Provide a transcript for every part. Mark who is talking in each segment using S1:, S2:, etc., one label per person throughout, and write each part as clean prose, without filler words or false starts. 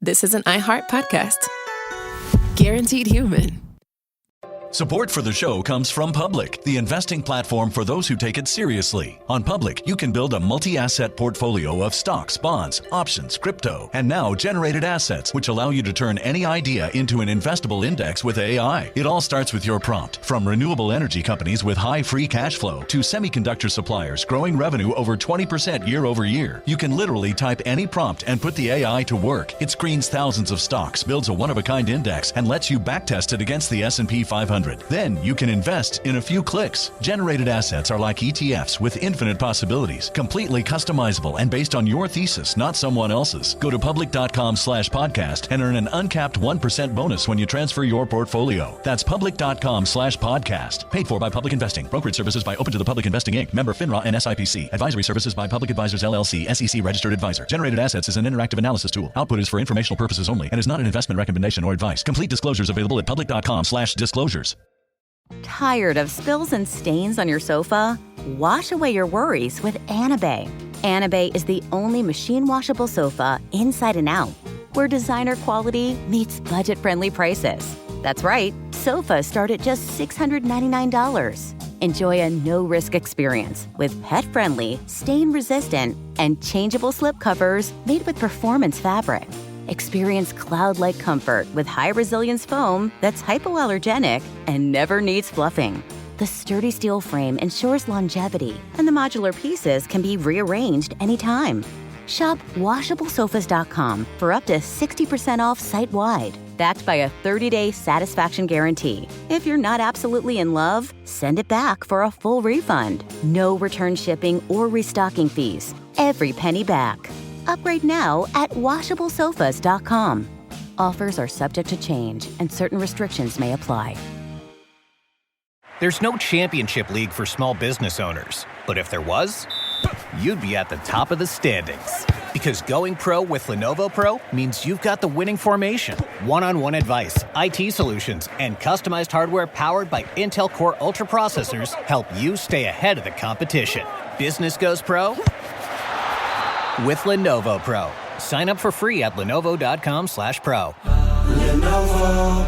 S1: this is an iHeart podcast. Guaranteed human.
S2: Support for the show comes from Public, the investing platform for those who take it seriously. On Public, you can build a multi-asset portfolio of stocks, bonds, options, crypto, and now generated assets, which allow you to turn any idea into an investable index with AI. It all starts with your prompt. From renewable energy companies with high free cash flow to semiconductor suppliers growing revenue over 20% year over year, you can literally type any prompt and put the AI to work. It screens thousands of stocks, builds a one-of-a-kind index, and lets you backtest it against the S&P 500. Then you can invest in a few clicks. Generated assets are like ETFs with infinite possibilities, completely customizable and based on your thesis, not someone else's. Go to public.com/podcast and earn an uncapped 1% bonus when you transfer your portfolio. That's public.com/podcast. Paid for by Public Investing. Brokerage services by Open to the Public Investing Inc. Member FINRA and SIPC. Advisory services by Public Advisors LLC, SEC registered advisor. Generated assets is an interactive analysis tool. Output is for informational purposes only and is not an investment recommendation or advice. Complete disclosures available at public.com/disclosures.
S3: Tired of spills and stains on your sofa? Wash away your worries with Anabay. Anabay is the only machine washable sofa inside and out, where designer quality meets budget-friendly prices. That's right, sofas start at just $699. Enjoy a no-risk experience with pet-friendly, stain-resistant, and changeable slip covers made with performance fabric. Experience cloud-like comfort with high-resilience foam that's hypoallergenic and never needs fluffing. The sturdy steel frame ensures longevity, and the modular pieces can be rearranged anytime. Shop WashableSofas.com for up to 60% off site-wide, backed by a 30-day satisfaction guarantee. If you're not absolutely in love, send it back for a full refund. No return shipping or restocking fees. Every penny back. Upgrade now at WashableSofas.com. Offers are subject to change, and certain restrictions may apply.
S4: There's no championship league for small business owners. But if there was, you'd be at the top of the standings. Because going pro with Lenovo Pro means you've got the winning formation. One-on-one advice, IT solutions, and customized hardware powered by Intel Core Ultra processors help you stay ahead of the competition. Business goes pro with Lenovo Pro. Sign up for free at lenovo.com/pro.
S5: Lenovo.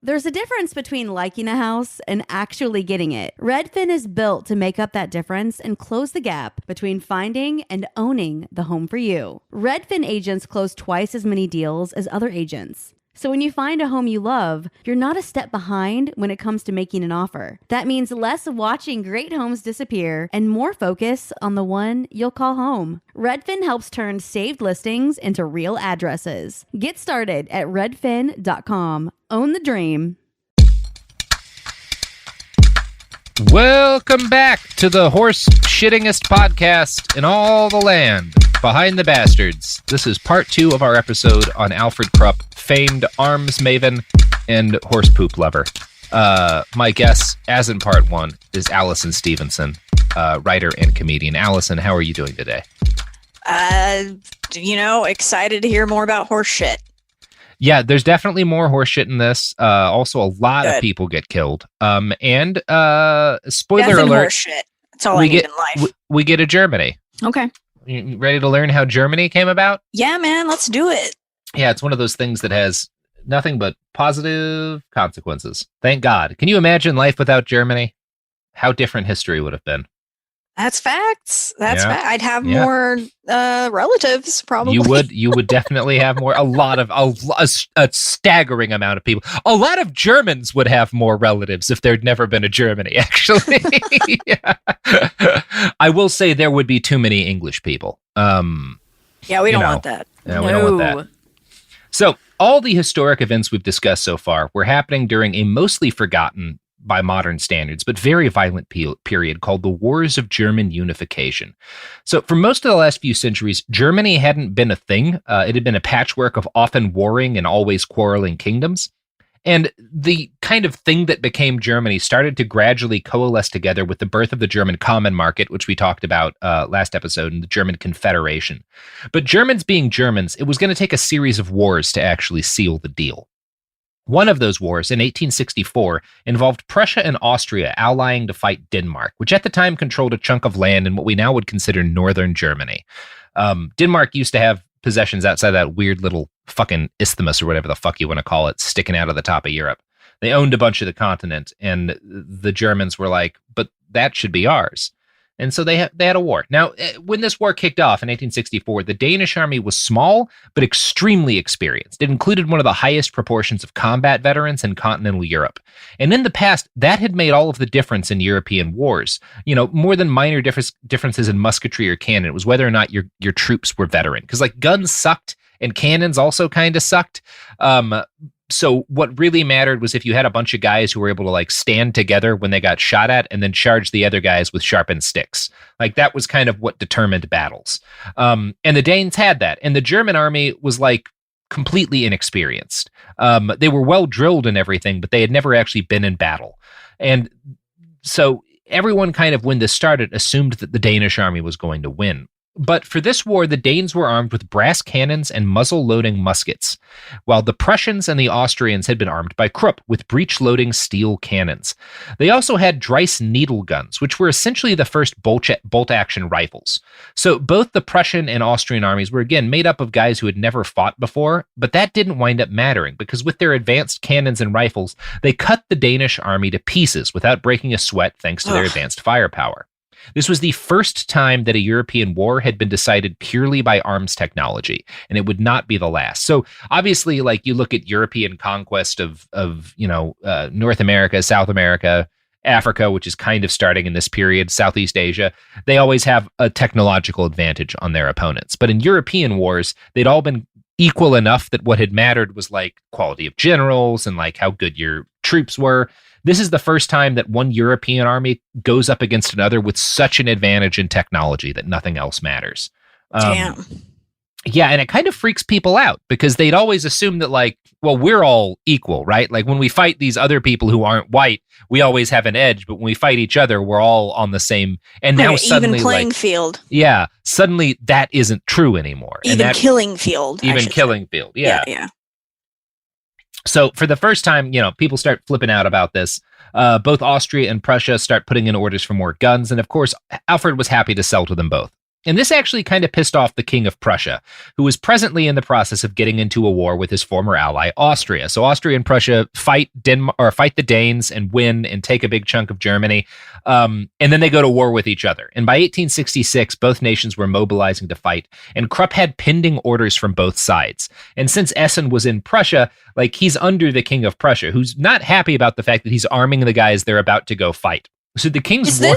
S6: There's a difference between liking a house and actually getting it. Redfin is built to make up that difference and close the gap between finding and owning the home for you. Redfin agents close twice as many deals as other agents. So when you find a home you love, you're not a step behind when it comes to making an offer. That means less watching great homes disappear and more focus on the one you'll call home. Redfin helps turn saved listings into real addresses. Get started at redfin.com. Own the dream.
S7: Welcome back to the horse shittingest podcast in all the land, Behind the Bastards. This is part 2 of our episode on Alfred Krupp, famed arms maven and horse poop lover. My guest, as in part 1, is Alison Stevenson, writer and comedian. Alison, how are you doing today?
S8: Excited to hear more about horse shit.
S7: Yeah, there's definitely more horse shit in this. Also, a lot of people get killed. And spoiler alert, horse shit.
S8: That's all I need in life.
S7: We get a Germany.
S8: Okay.
S7: You ready to learn how Germany came about?
S8: Yeah, man, let's do it.
S7: Yeah, it's one of those things that has nothing but positive consequences. Thank God. Can you imagine life without Germany? How different history would have been.
S8: That's facts. That's fact. I'd have more relatives, probably.
S7: You would definitely have more. A staggering amount of people. A lot of Germans would have more relatives if there'd never been a Germany, actually. I will say there would be too many English people.
S8: We don't want that.
S7: Yeah, we don't want that. So all the historic events we've discussed so far were happening during a mostly forgotten by modern standards, but very violent period called the Wars of German Unification. So for most of the last few centuries, Germany hadn't been a thing. It had been a patchwork of often warring and always quarreling kingdoms. And the kind of thing that became Germany started to gradually coalesce together with the birth of the German Common Market, which we talked about last episode, and the German Confederation. But Germans being Germans, it was going to take a series of wars to actually seal the deal. One of those wars, in 1864, involved Prussia and Austria allying to fight Denmark, which at the time controlled a chunk of land in what we now would consider northern Germany. Denmark used to have possessions outside that weird little fucking isthmus or whatever the fuck you want to call it, sticking out of the top of Europe. They owned a bunch of the continent, and the Germans were like, but that should be ours. And so they had a war. Now, when this war kicked off in 1864, the Danish army was small, but extremely experienced. It included one of the highest proportions of combat veterans in continental Europe. And in the past, that had made all of the difference in European wars. More than minor differences in musketry or cannon. It was whether or not your troops were veteran. Because guns sucked and cannons also kind of sucked. So what really mattered was if you had a bunch of guys who were able to stand together when they got shot at and then charge the other guys with sharpened sticks. That was kind of what determined battles. And the Danes had that. And the German army was completely inexperienced. They were well drilled and everything, but they had never actually been in battle. And so everyone kind of, when this started, assumed that the Danish army was going to win. But for this war, the Danes were armed with brass cannons and muzzle-loading muskets, while the Prussians and the Austrians had been armed by Krupp with breech-loading steel cannons. They also had Dreiss needle guns, which were essentially the first bolt-action rifles. So both the Prussian and Austrian armies were, again, made up of guys who had never fought before, but that didn't wind up mattering, because with their advanced cannons and rifles, they cut the Danish army to pieces without breaking a sweat thanks to their advanced firepower. This was the first time that a European war had been decided purely by arms technology, and it would not be the last. So obviously, you look at European conquest of North America, South America, Africa, which is kind of starting in this period, Southeast Asia, they always have a technological advantage on their opponents. But in European wars, they'd all been equal enough that what had mattered was quality of generals and how good your troops were. This is the first time that one European army goes up against another with such an advantage in technology that nothing else matters.
S8: Damn.
S7: Yeah, and it kind of freaks people out because they'd always assume that we're all equal, right? When we fight these other people who aren't white, we always have an edge, but when we fight each other, we're all on the same. And now suddenly,
S8: even playing field.
S7: Yeah, suddenly that isn't true anymore.
S8: Even killing field.
S7: Even killing field.
S8: Yeah.
S7: So for the first time, people start flipping out about this. Both Austria and Prussia start putting in orders for more guns. And of course, Alfred was happy to sell to them both. And this actually kind of pissed off the King of Prussia, who was presently in the process of getting into a war with his former ally, Austria. So Austria and Prussia fight the Danes and win and take a big chunk of Germany. And then they go to war with each other. And by 1866, both nations were mobilizing to fight. And Krupp had pending orders from both sides. And since Essen was in Prussia, he's under the King of Prussia, who's not happy about the fact that he's arming the guys they're about to go fight. So the King's war...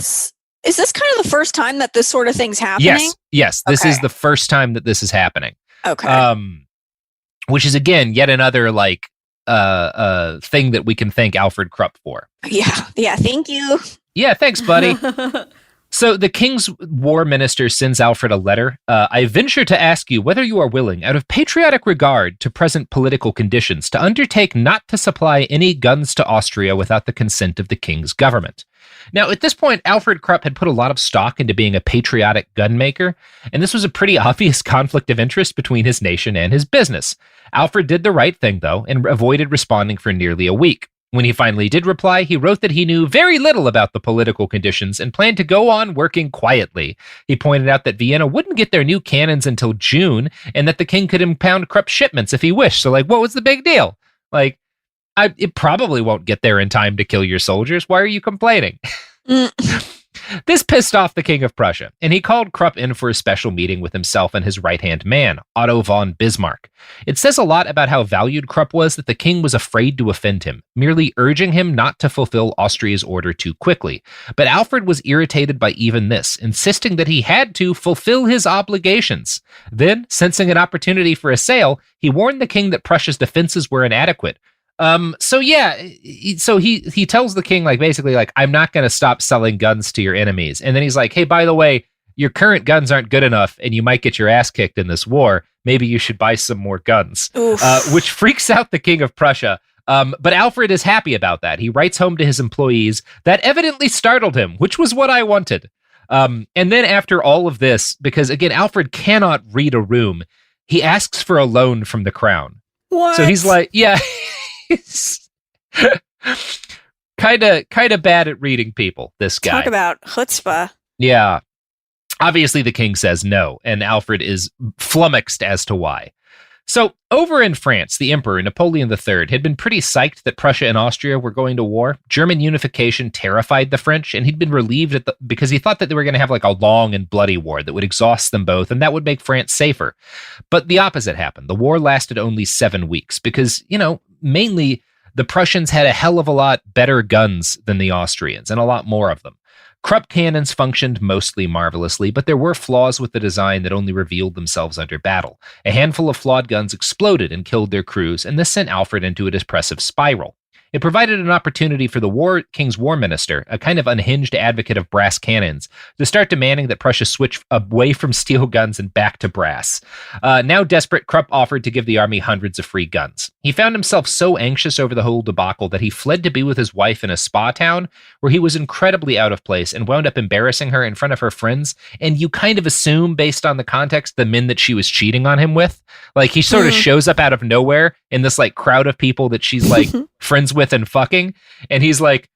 S8: Is this kind of the first time that this sort of thing's happening?
S7: Yes. This is the first time that this is happening.
S8: Okay.
S7: Which is, again, yet another thing that we can thank Alfred Krupp for.
S8: Yeah. Thank you.
S7: Yeah, thanks, buddy. So the king's war minister sends Alfred a letter. I venture to ask you whether you are willing, out of patriotic regard to present political conditions, to undertake not to supply any guns to Austria without the consent of the king's government. Now, at this point, Alfred Krupp had put a lot of stock into being a patriotic gun maker, and this was a pretty obvious conflict of interest between his nation and his business. Alfred did the right thing, though, and avoided responding for nearly a week. When he finally did reply, he wrote that he knew very little about the political conditions and planned to go on working quietly. He pointed out that Vienna wouldn't get their new cannons until June, and that the king could impound Krupp shipments if he wished. So, what was the big deal? It probably won't get there in time to kill your soldiers. Why are you complaining? This pissed off the King of Prussia, and he called Krupp in for a special meeting with himself and his right-hand man, Otto von Bismarck. It says a lot about how valued Krupp was that the king was afraid to offend him, merely urging him not to fulfill Austria's order too quickly. But Alfred was irritated by even this, insisting that he had to fulfill his obligations. Then, sensing an opportunity for a sale, he warned the king that Prussia's defenses were inadequate. So he tells the king, basically, I'm not going to stop selling guns to your enemies. And then he's like, hey, by the way, your current guns aren't good enough and you might get your ass kicked in this war. Maybe you should buy some more guns, which freaks out the King of Prussia. But Alfred is happy about that. He writes home to his employees. That evidently startled him, which was what I wanted. And then after all of this, because again, Alfred cannot read a room, he asks for a loan from the crown.
S8: What?
S7: So he's like, yeah. kind of bad at reading people, this guy.
S8: Talk about chutzpah.
S7: Yeah. Obviously, the king says no, and Alfred is flummoxed as to why. So, over in France, the Emperor, Napoleon III, had been pretty psyched that Prussia and Austria were going to war. German unification terrified the French, and he'd been relieved because he thought that they were going to have like a long and bloody war that would exhaust them both, and that would make France safer. But the opposite happened. The war lasted only 7 weeks because, mainly the Prussians had a hell of a lot better guns than the Austrians, and a lot more of them. Krupp cannons functioned mostly marvelously, but there were flaws with the design that only revealed themselves under battle. A handful of flawed guns exploded and killed their crews, and this sent Alfred into a depressive spiral. It provided an opportunity for the King's War Minister, a kind of unhinged advocate of brass cannons, to start demanding that Prussia switch away from steel guns and back to brass. Now desperate, Krupp offered to give the army hundreds of free guns. He found himself so anxious over the whole debacle that he fled to be with his wife in a spa town, where he was incredibly out of place and wound up embarrassing her in front of her friends. And you kind of assume, based on the context, the men that she was cheating on him with. Like, he sort of shows up out of nowhere in this like crowd of people that she's like friends with and fucking, and he's like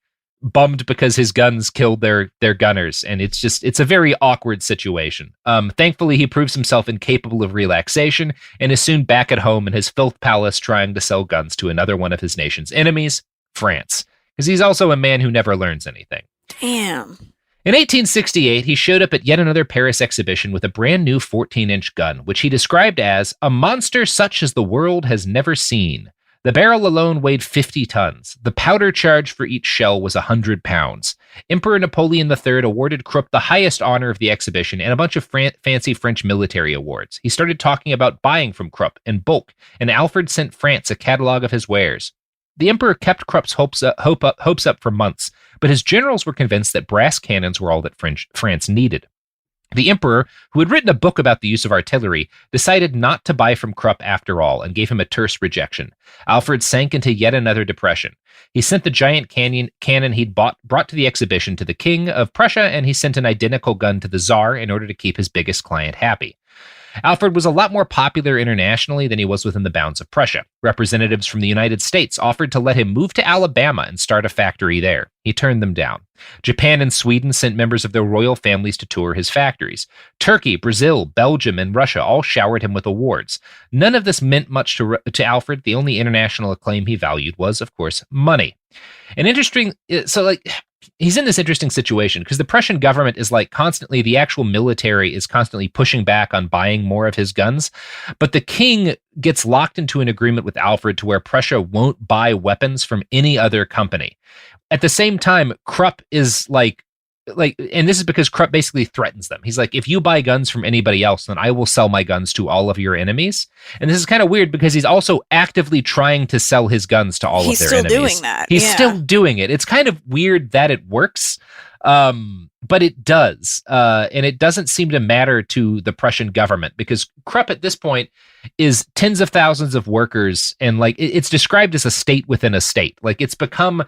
S7: bummed because his guns killed their gunners, and it's a very awkward situation. Thankfully, he proves himself incapable of relaxation and is soon back at home in his filth palace trying to sell guns to another one of his nation's enemies, France, because he's also a man who never learns anything.
S8: Damn.
S7: In 1868, he showed up at yet another Paris exhibition with a brand new 14-inch gun, which he described as a monster such as the world has never seen. The barrel alone weighed 50 tons. The powder charge for each shell was 100 pounds. Emperor Napoleon III awarded Krupp the highest honor of the exhibition and a bunch of fancy French military awards. He started talking about buying from Krupp in bulk, and Alfred sent France a catalog of his wares. The emperor kept Krupp's hopes up for months, but his generals were convinced that brass cannons were all that France needed. The emperor, who had written a book about the use of artillery, decided not to buy from Krupp after all and gave him a terse rejection. Alfred sank into yet another depression. He sent the giant cannon he'd brought to the exhibition to the king of Prussia, and he sent an identical gun to the Tsar in order to keep his biggest client happy. Alfred was a lot more popular internationally than he was within the bounds of Prussia. Representatives from the United States offered to let him move to Alabama and start a factory there. He turned them down. Japan and Sweden sent members of their royal families to tour his factories. Turkey, Brazil, Belgium, and Russia all showered him with awards. None of this meant much to Alfred. The only international acclaim he valued was, of course, money. He's in this interesting situation because the Prussian government is the actual military is constantly pushing back on buying more of his guns. But the king gets locked into an agreement with Alfred to where Prussia won't buy weapons from any other company. At the same time, Krupp is and this is because Krupp basically threatens them. He's like, if you buy guns from anybody else, then I will sell my guns to all of your enemies. And this is kind of weird because he's also actively trying to sell his guns to all of their enemies. He's still doing that. He's still doing it. It's kind of weird that it works, but it does. And it doesn't seem to matter to the Prussian government because Krupp at this point is tens of thousands of workers. And it's described as a state within a state. It's become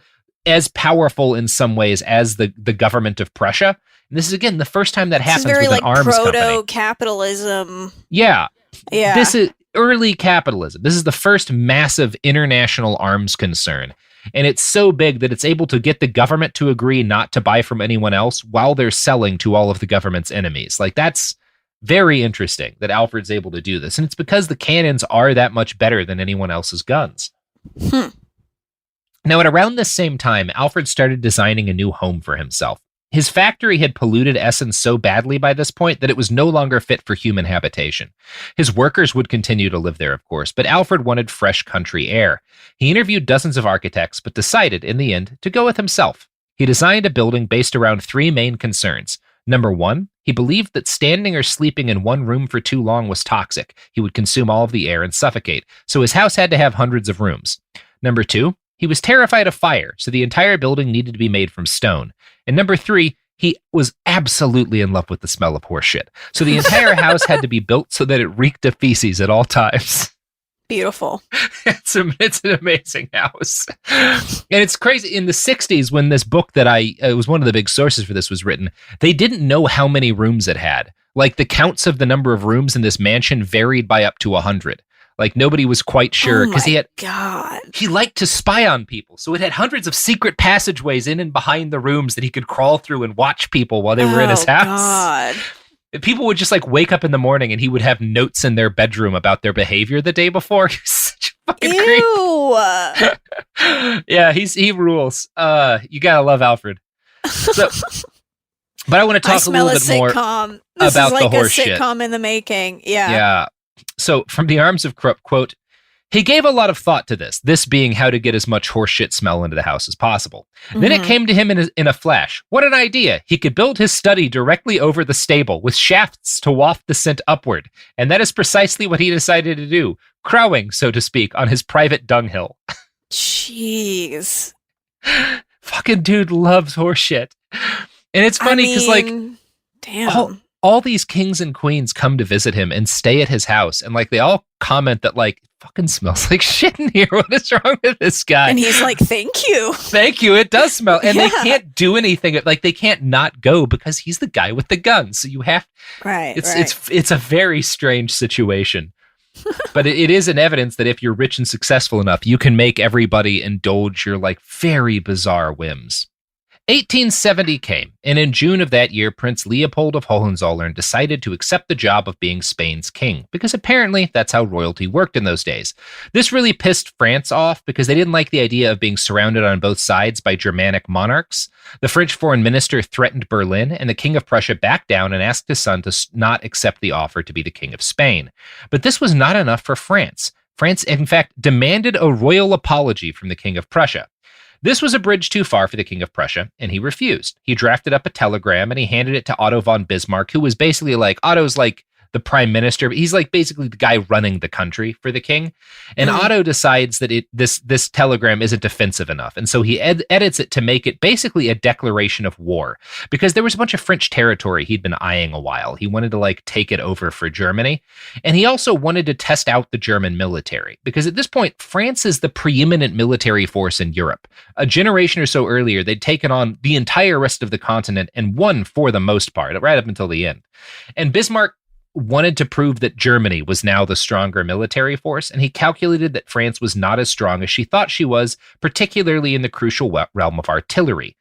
S7: as powerful in some ways as the government of Prussia. And this is, again, the first time that happens with an arms company.
S8: Proto-capitalism.
S7: Yeah. This is early capitalism. This is the first massive international arms concern. And it's so big that it's able to get the government to agree not to buy from anyone else while they're selling to all of the government's enemies. That's very interesting that Alfred's able to do this. And it's because the cannons are that much better than anyone else's guns. Now, at around this same time, Alfred started designing a new home for himself. His factory had polluted Essen so badly by this point that it was no longer fit for human habitation. His workers would continue to live there, of course, but Alfred wanted fresh country air. He interviewed dozens of architects, but decided, in the end, to go with himself. He designed a building based around three main concerns. Number one, he believed that standing or sleeping in one room for too long was toxic. He would consume all of the air and suffocate, so his house had to have hundreds of rooms. Number two, he was terrified of fire, so the entire building needed to be made from stone. And number three, he was absolutely in love with the smell of horse shit. So the entire house had to be built so that it reeked of feces at all times.
S8: Beautiful.
S7: It's an amazing house. And it's crazy. In the 60s, when this book that it was one of the big sources for this was written, they didn't know how many rooms it had. The counts of the number of rooms in this mansion varied by up to 100. Nobody was quite sure because he liked to spy on people. So it had hundreds of secret passageways in and behind the rooms that he could crawl through and watch people while they were in his house. God. People would just like wake up in the morning and he would have notes in their bedroom about their behavior the day before. He's such a fucking creep. Yeah, he rules. You gotta love Alfred. So, but I want to talk a little bit more about the horse shit.
S8: This is like a sitcom in the making. Yeah.
S7: Yeah. So from the arms of Krupp, quote, he gave a lot of thought to this being how to get as much horseshit smell into the house as possible. Then it came to him in a flash. What an idea. He could build his study directly over the stable with shafts to waft the scent upward. And that is precisely what he decided to do, crowing, so to speak, on his private dunghill.
S8: Jeez.
S7: Fucking dude loves horseshit. And it's funny because
S8: damn.
S7: All these kings and queens come to visit him and stay at his house. And like, they all comment that like, fucking smells like shit in here. What is wrong with this guy?
S8: And he's like, thank you.
S7: Thank you. It does smell. And they can't do anything. Like they can't not go because he's the guy with the gun. So you have, it's a very strange situation. But it is an evidence that if you're rich and successful enough, you can make everybody indulge your like very bizarre whims. 1870 came, and in June of that year, Prince Leopold of Hohenzollern decided to accept the job of being Spain's king, because apparently that's how royalty worked in those days. This really pissed France off because they didn't like the idea of being surrounded on both sides by Germanic monarchs. The French foreign minister threatened Berlin, and the King of Prussia backed down and asked his son to not accept the offer to be the King of Spain. But this was not enough for France. France, in fact, demanded a royal apology from the King of Prussia. This was a bridge too far for the King of Prussia, and he refused. He drafted up a telegram, and he handed it to Otto von Bismarck, who was basically like, Otto's like the prime minister, but he's like basically the guy running the country for the king. And Otto decides that this telegram isn't offensive enough. And so he edits it to make it basically a declaration of war, because there was a bunch of French territory he'd been eyeing a while. He wanted to like take it over for Germany. And he also wanted to test out the German military, because at this point, France is the preeminent military force in Europe. A generation or so earlier, they'd taken on the entire rest of the continent and won for the most part, right up until the end. And Bismarck wanted to prove that Germany was now the stronger military force, and he calculated that France was not as strong as she thought she was, particularly in the crucial realm of artillery.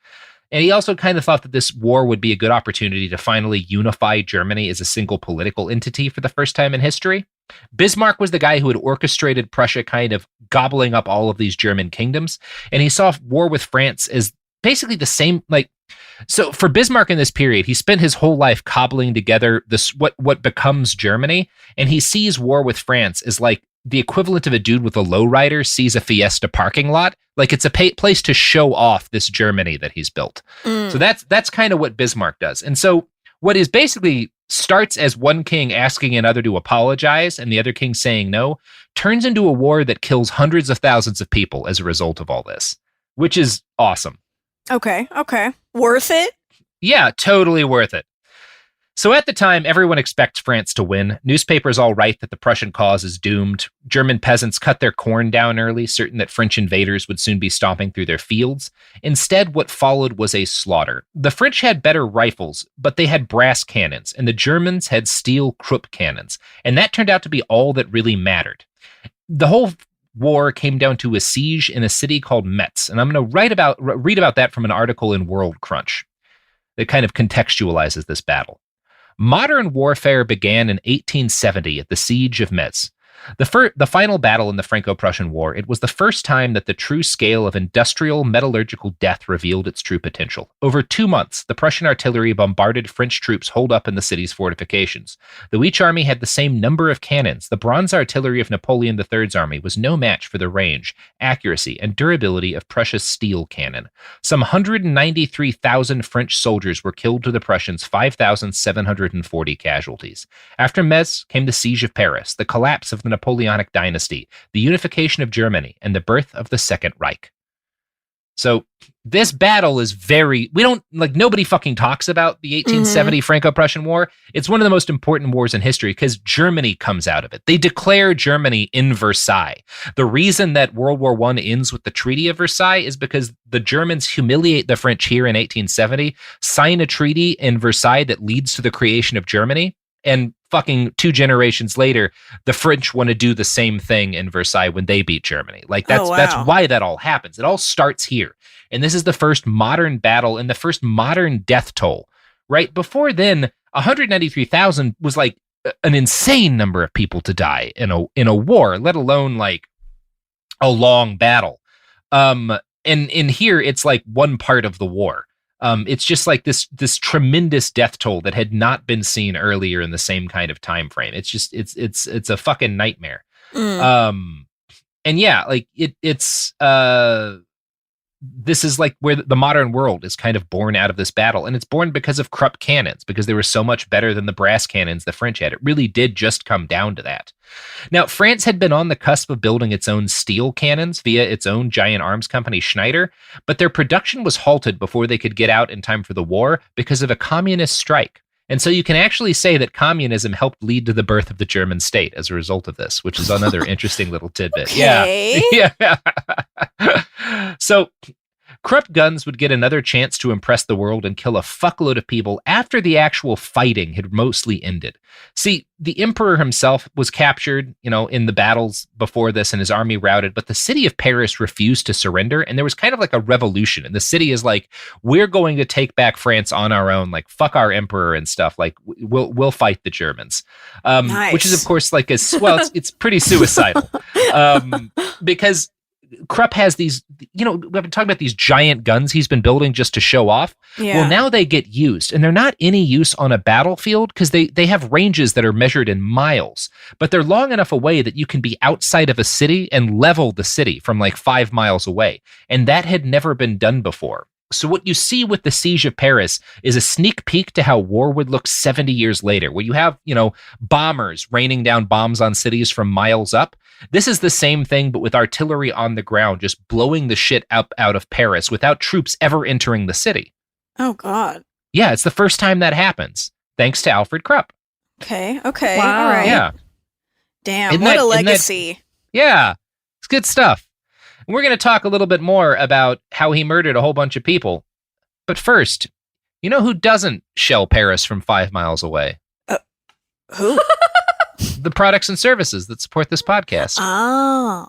S7: And he also kind of thought that this war would be a good opportunity to finally unify Germany as a single political entity for the first time in history. Bismarck was the guy who had orchestrated Prussia kind of gobbling up all of these German kingdoms, and he saw war with France as basically the same, like, so for Bismarck in this period, he spent his whole life cobbling together this what becomes Germany, and he sees war with France as like the equivalent of a dude with a lowrider sees a Fiesta parking lot. Like it's a place to show off this Germany that he's built. So that's kind of what Bismarck does. And so what is basically starts as one king asking another to apologize and the other king saying no, turns into a war that kills hundreds of thousands of people as a result of all this, which is awesome.
S8: Okay. Worth it?
S7: Yeah, totally worth it. So at the time, everyone expects France to win. Newspapers all write that the Prussian cause is doomed. German peasants cut their corn down early, certain that French invaders would soon be stomping through their fields. Instead, what followed was a slaughter. The French had better rifles, but they had brass cannons, and the Germans had steel Krupp cannons. And that turned out to be all that really mattered. The whole war came down to a siege in a city called Metz, and I'm going to read about that from an article in World Crunch that kind of contextualizes this battle. Modern warfare began in 1870 at the Siege of Metz. The final battle in the Franco-Prussian War, it was the first time that the true scale of industrial metallurgical death revealed its true potential. Over 2 months, the Prussian artillery bombarded French troops holed up in the city's fortifications. Though each army had the same number of cannons, the bronze artillery of Napoleon III's army was no match for the range, accuracy, and durability of Prussia's steel cannon. Some 193,000 French soldiers were killed to the Prussians' 5,740 casualties. After Metz came the Siege of Paris, the collapse of the Napoleonic dynasty, the unification of Germany, and the birth of the Second Reich. So this battle is nobody fucking talks about the 1870 Franco-Prussian War. It's one of the most important wars in history because Germany comes out of it. They declare Germany in Versailles. The reason that World War I ends with the Treaty of Versailles is because the Germans humiliate the French here in 1870, sign a treaty in Versailles that leads to the creation of Germany, and fucking 2 generations later, the French want to do the same thing in Versailles when they beat Germany. Like that's why that all happens. It all starts here. And this is the first modern battle and the first modern death toll. Right before then, 193,000 was like an insane number of people to die in a war, let alone like a long battle. And in here, it's like one part of the war. It's just like this tremendous death toll that had not been seen earlier in the same kind of time frame. It's just it's a fucking nightmare. And yeah, like it's this is like where the modern world is kind of born out of this battle, and it's born because of Krupp cannons, because they were so much better than the brass cannons the French had. It really did just come down to that. Now, France had been on the cusp of building its own steel cannons via its own giant arms company, Schneider, but their production was halted before they could get out in time for the war because of a communist strike. And so you can actually say that communism helped lead to the birth of the German state as a result of this, which is another interesting little tidbit.
S8: Okay.
S7: Yeah. So Krupp guns would get another chance to impress the world and kill a fuckload of people after the actual fighting had mostly ended. See, the emperor himself was captured, in the battles before this, and his army routed, but the city of Paris refused to surrender, and there was kind of like a revolution. And the city is like, we're going to take back France on our own, like fuck our emperor and stuff. Like we'll fight the Germans,
S8: nice.
S7: Which is of course like it's pretty suicidal, because Krupp has these, we've been talking about these giant guns he's been building just to show off.
S8: Yeah.
S7: Well, now they get used, and they're not any use on a battlefield because they have ranges that are measured in miles, but they're long enough away that you can be outside of a city and level the city from like 5 miles away. And that had never been done before. So what you see with the siege of Paris is a sneak peek to how war would look 70 years later, where you have, bombers raining down bombs on cities from miles up. This is the same thing, but with artillery on the ground, just blowing the shit up out of Paris without troops ever entering the city.
S8: Oh, God.
S7: Yeah, it's the first time that happens, thanks to Alfred Krupp.
S8: Okay.
S6: Wow.
S8: All right.
S7: Yeah.
S8: Damn, what a legacy.
S7: Yeah, it's good stuff. And we're going to talk a little bit more about how he murdered a whole bunch of people. But first, you know who doesn't shell Paris from 5 miles away?
S8: Who?
S7: The products and services that support this podcast.
S8: Oh.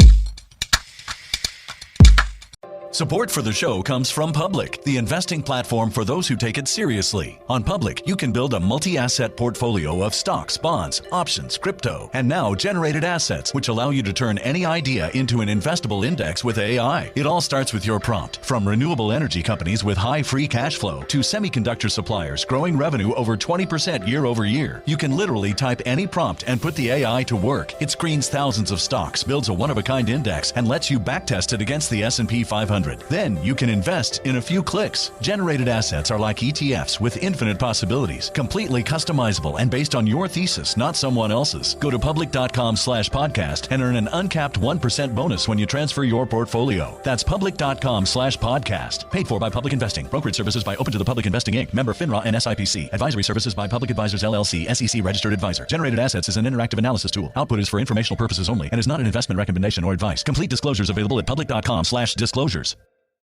S2: Support for the show comes from Public, the investing platform for those who take it seriously. On Public, you can build a multi-asset portfolio of stocks, bonds, options, crypto, and now generated assets, which allow you to turn any idea into an investable index with AI. It all starts with your prompt. From renewable energy companies with high free cash flow to semiconductor suppliers growing revenue over 20% year over year, you can literally type any prompt and put the AI to work. It screens thousands of stocks, builds a one-of-a-kind index, and lets you backtest it against the S&P 500. Then you can invest in a few clicks. Generated assets are like ETFs with infinite possibilities, completely customizable and based on your thesis, not someone else's. Go to public.com/podcast and earn an uncapped 1% bonus when you transfer your portfolio. That's public.com/podcast. Paid for by Public Investing. Brokerage services by Open to the Public Investing Inc. Member FINRA and SIPC. Advisory services by Public Advisors LLC, SEC registered advisor. Generated assets is an interactive analysis tool. Output is for informational purposes only and is not an investment recommendation or advice. Complete disclosures available at public.com/disclosures.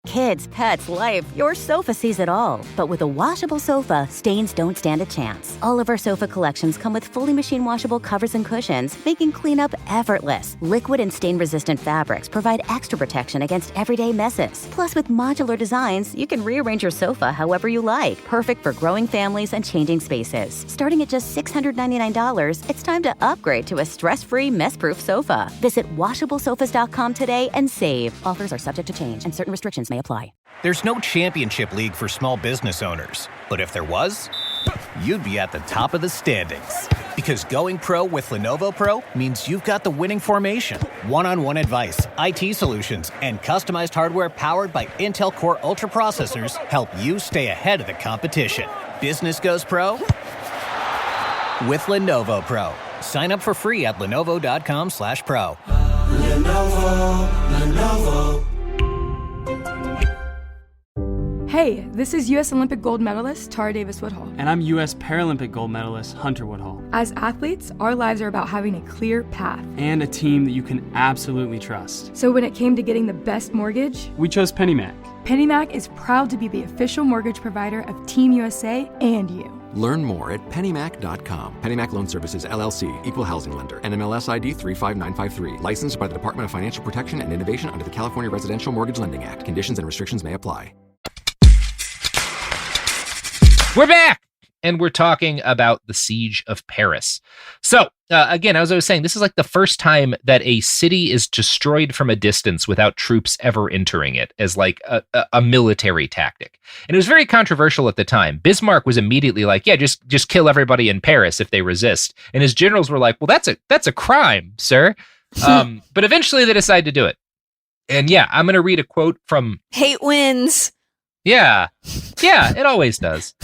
S3: Kids, pets, life, your sofa sees it all. But with a washable sofa, stains don't stand a chance. All of our sofa collections come with fully machine washable covers and cushions, making cleanup effortless. Liquid and stain-resistant fabrics provide extra protection against everyday messes. Plus, with modular designs, you can rearrange your sofa however you like. Perfect for growing families and changing spaces. Starting at just $699, it's time to upgrade to a stress-free, mess-proof sofa. Visit washablesofas.com today and save. Offers are subject to change and certain restrictions may apply.
S4: There's no championship league for small business owners, but if there was, you'd be at the top of the standings. Because going pro with Lenovo Pro means you've got the winning formation. One-on-one advice, IT solutions, and customized hardware powered by Intel Core Ultra processors help you stay ahead of the competition. Business goes pro with Lenovo Pro. Sign up for free at lenovo.com/pro.
S5: Lenovo. Hey, this is U.S. Olympic gold medalist Tara Davis Woodhull.
S9: And I'm U.S. Paralympic gold medalist Hunter Woodhull.
S5: As athletes, our lives are about having a clear path.
S9: And a team that you can absolutely trust.
S5: So when it came to getting the best mortgage,
S9: we chose PennyMac.
S5: PennyMac is proud to be the official mortgage provider of Team USA and you.
S10: Learn more at pennymac.com. PennyMac Loan Services, LLC, Equal Housing Lender, NMLS ID 35953. Licensed by the Department of Financial Protection and Innovation under the California Residential Mortgage Lending Act. Conditions and restrictions may apply.
S7: We're back! and we're talking about the Siege of Paris. So, again, as I was saying, this is like the first time that a city is destroyed from a distance without troops ever entering it as like a military tactic. And it was very controversial at the time. Bismarck was immediately like, yeah, just kill everybody in Paris if they resist. And his generals were like, well, that's a crime, sir. But eventually they decided to do it. And yeah, I'm going to read a quote from...
S8: Hate wins.
S7: Yeah, it always does.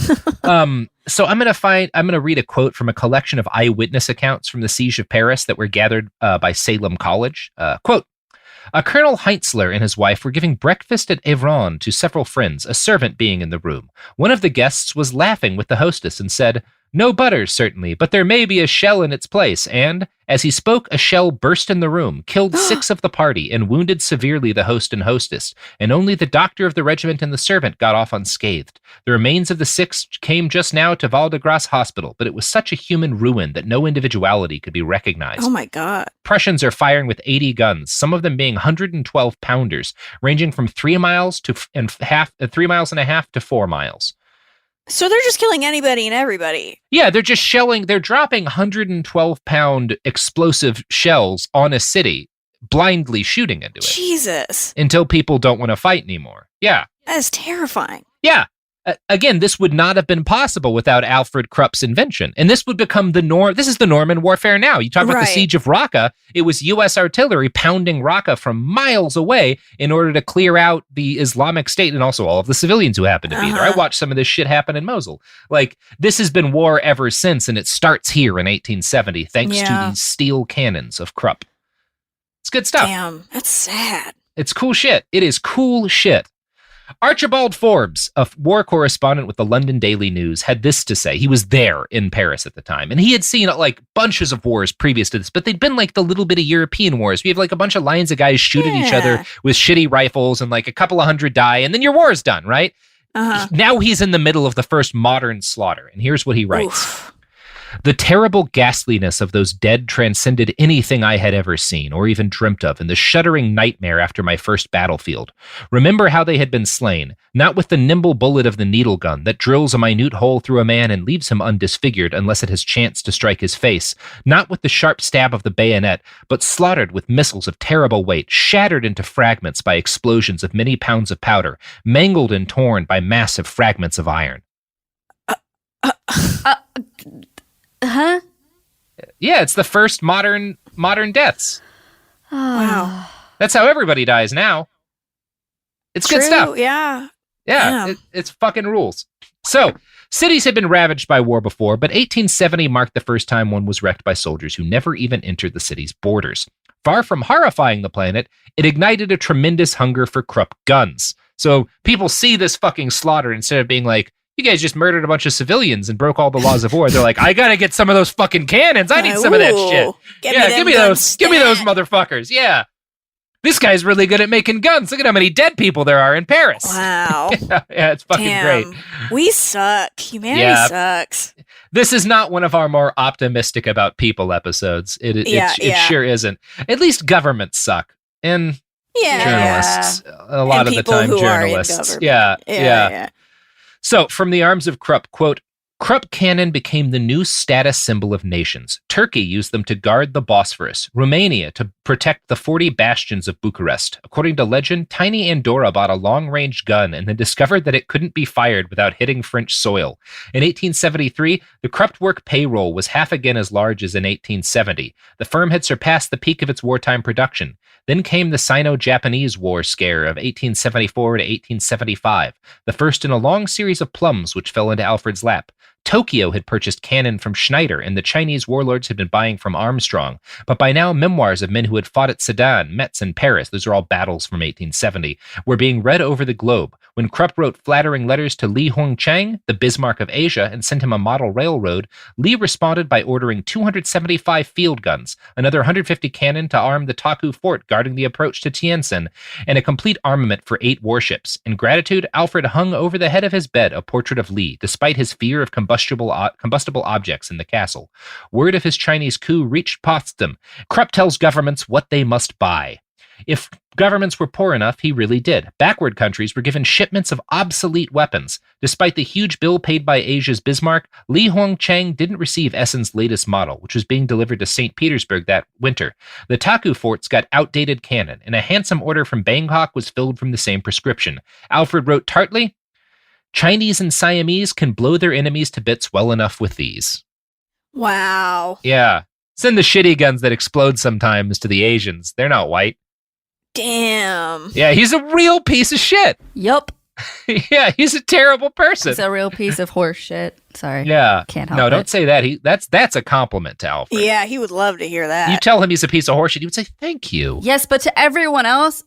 S7: So I'm going to read a quote from a collection of eyewitness accounts from the Siege of Paris that were gathered by Salem College. Quote, a Colonel Heinzler and his wife were giving breakfast at Évron to several friends, a servant being in the room. One of the guests was laughing with the hostess and said, no butter, certainly, but there may be a shell in its place. And, as he spoke, a shell burst in the room, killed 6 of the party, and wounded severely the host and hostess. And only the doctor of the regiment and the servant got off unscathed. The remains of the 6 came just now to Val-de-Grâce Hospital, but it was such a human ruin that no individuality could be recognized.
S8: Oh my God.
S7: Prussians are firing with 80 guns, some of them being 112-pounders, ranging from 3 miles and a half to 4 miles.
S8: So they're just killing anybody and everybody.
S7: Yeah, they're dropping 112-pound explosive shells on a city, blindly shooting into it.
S8: Jesus.
S7: Until people don't want to fight anymore. Yeah.
S8: That is terrifying.
S7: Yeah. Again, this would not have been possible without Alfred Krupp's invention. And this would become the norm. This is the Norman warfare now. You talk about the Siege of Raqqa. It was U.S. artillery pounding Raqqa from miles away in order to clear out the Islamic State and also all of the civilians who happened to be there. I watched some of this shit happen in Mosul. Like, this has been war ever since, and it starts here in 1870 thanks to these steel cannons of Krupp. It's good stuff.
S8: Damn, that's sad.
S7: It's cool shit. It is cool shit. Archibald Forbes, a war correspondent with the London Daily News, had this to say. He was there in Paris at the time, and he had seen like bunches of wars previous to this, but they'd been like the little bit of European wars. We have like a bunch of lines of guys shooting each other with shitty rifles and like a couple of hundred die, and then your war is done, right? Now he's in the middle of the first modern slaughter, and here's what he writes. Oof. The terrible ghastliness of those dead transcended anything I had ever seen or even dreamt of in the shuddering nightmare after my first battlefield. Remember how they had been slain, not with the nimble bullet of the needle gun that drills a minute hole through a man and leaves him undisfigured unless it has chanced to strike his face, not with the sharp stab of the bayonet, but slaughtered with missiles of terrible weight, shattered into fragments by explosions of many pounds of powder, mangled and torn by massive fragments of iron.
S6: Huh?
S7: Yeah, it's the first modern deaths.
S8: Wow.
S7: That's how everybody dies now. It's good stuff.
S8: Yeah.
S7: Yeah, it's fucking rules. So, cities had been ravaged by war before, but 1870 marked the first time one was wrecked by soldiers who never even entered the city's borders. Far from horrifying the planet, it ignited a tremendous hunger for Krupp guns. So, people see this fucking slaughter instead of being like, you guys just murdered a bunch of civilians and broke all the laws of war. They're like, I gotta get some of those fucking cannons. I need some of that shit. Give me those. Give me those motherfuckers. Yeah. This guy's really good at making guns. Look at how many dead people there are in Paris.
S8: Wow.
S7: Yeah, it's fucking great.
S8: We suck. Humanity sucks.
S7: This is not one of our more optimistic about people episodes. It sure isn't. At least governments suck. And journalists. A lot of the time, journalists. Yeah. So, from the arms of Krupp, quote, Krupp cannon became the new status symbol of nations. Turkey used them to guard the Bosphorus, Romania to protect the 40 bastions of Bucharest. According to legend, tiny Andorra bought a long-range gun and then discovered that it couldn't be fired without hitting French soil. In 1873, the Krupp work payroll was half again as large as in 1870. The firm had surpassed the peak of its wartime production. Then came the Sino-Japanese War scare of 1874 to 1875, the first in a long series of plums which fell into Alfred's lap. Tokyo had purchased cannon from Schneider, and the Chinese warlords had been buying from Armstrong. But by now, memoirs of men who had fought at Sedan, Metz, and Paris, those are all battles from 1870, were being read over the globe. When Krupp wrote flattering letters to Li Hongchang, the Bismarck of Asia, and sent him a model railroad, Li responded by ordering 275 field guns, another 150 cannon to arm the Taku fort guarding the approach to Tientsin, and a complete armament for 8 warships. In gratitude, Alfred hung over the head of his bed a portrait of Li, despite his fear of combustible objects in the castle. Word of his Chinese coup reached Potsdam. Krupp tells governments what they must buy. If governments were poor enough, he really did. Backward countries were given shipments of obsolete weapons. Despite the huge bill paid by Asia's Bismarck, Li Hongchang didn't receive Essen's latest model, which was being delivered to St. Petersburg that winter. The Taku forts got outdated cannon, and a handsome order from Bangkok was filled from the same prescription. Alfred wrote tartly, Chinese and Siamese can blow their enemies to bits well enough with these.
S8: Wow.
S7: Yeah. Send the shitty guns that explode sometimes to the Asians. They're not white.
S8: Damn.
S7: Yeah, he's a real piece of shit.
S6: Yup.
S7: Yeah, he's a terrible person.
S6: He's a real piece of horse shit. Sorry.
S7: Yeah.
S6: Can't help
S7: No,
S6: it.
S7: don't say that. That's a compliment to Alfred.
S8: Yeah, he would love to hear that.
S7: You tell him he's a piece of horse shit, he would say, thank you.
S6: Yes, but to everyone else,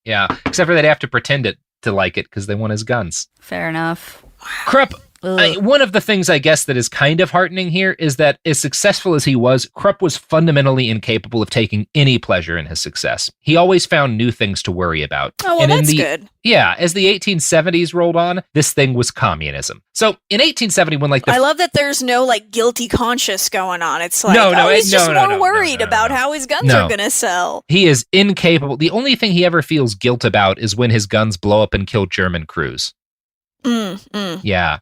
S7: Yeah, except for they'd have to pretend to like it because they want his guns.
S6: fair enough.
S7: Krupp, one of the things I guess that is kind of heartening here is that as successful as he was, Krupp was fundamentally incapable of taking any pleasure in his success. He always found new things to worry about.
S8: Oh, well, that's good.
S7: Yeah, as the 1870s rolled on, this thing was communism. So in 1870, when
S8: I love that there's no like guilty conscience going on. It's like, he's just more worried about how his guns are going to sell.
S7: He is incapable. The only thing he ever feels guilt about is when his guns blow up and kill German crews. Yeah.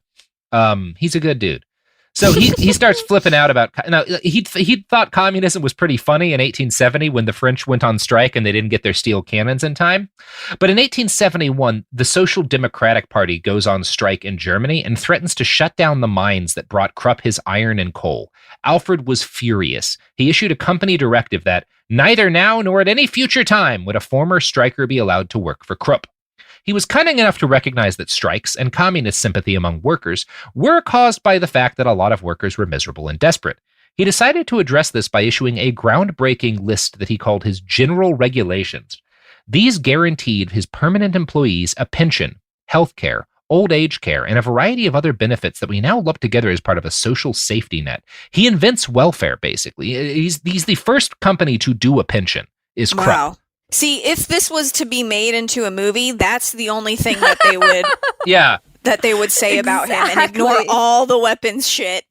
S7: He's a good dude. So he starts flipping out about. Now he thought communism was pretty funny in 1870 when the French went on strike and they didn't get their steel cannons in time. But in 1871, the Social Democratic Party goes on strike in Germany and threatens to shut down the mines that brought Krupp his iron and coal. Alfred was furious. He issued a company directive that neither now nor at any future time would a former striker be allowed to work for Krupp. He was cunning enough to recognize that strikes and communist sympathy among workers were caused by the fact that a lot of workers were miserable and desperate. He decided to address this by issuing a groundbreaking list that he called his General Regulations. These guaranteed his permanent employees a pension, health care, old age care, and a variety of other benefits that we now lump together as part of a social safety net. He invents welfare, basically. He's the first company to do a pension, is Krupp.
S8: Wow. See, if this was to be made into a movie, that's the only thing that they would that they would say about him and ignore all the weapons shit.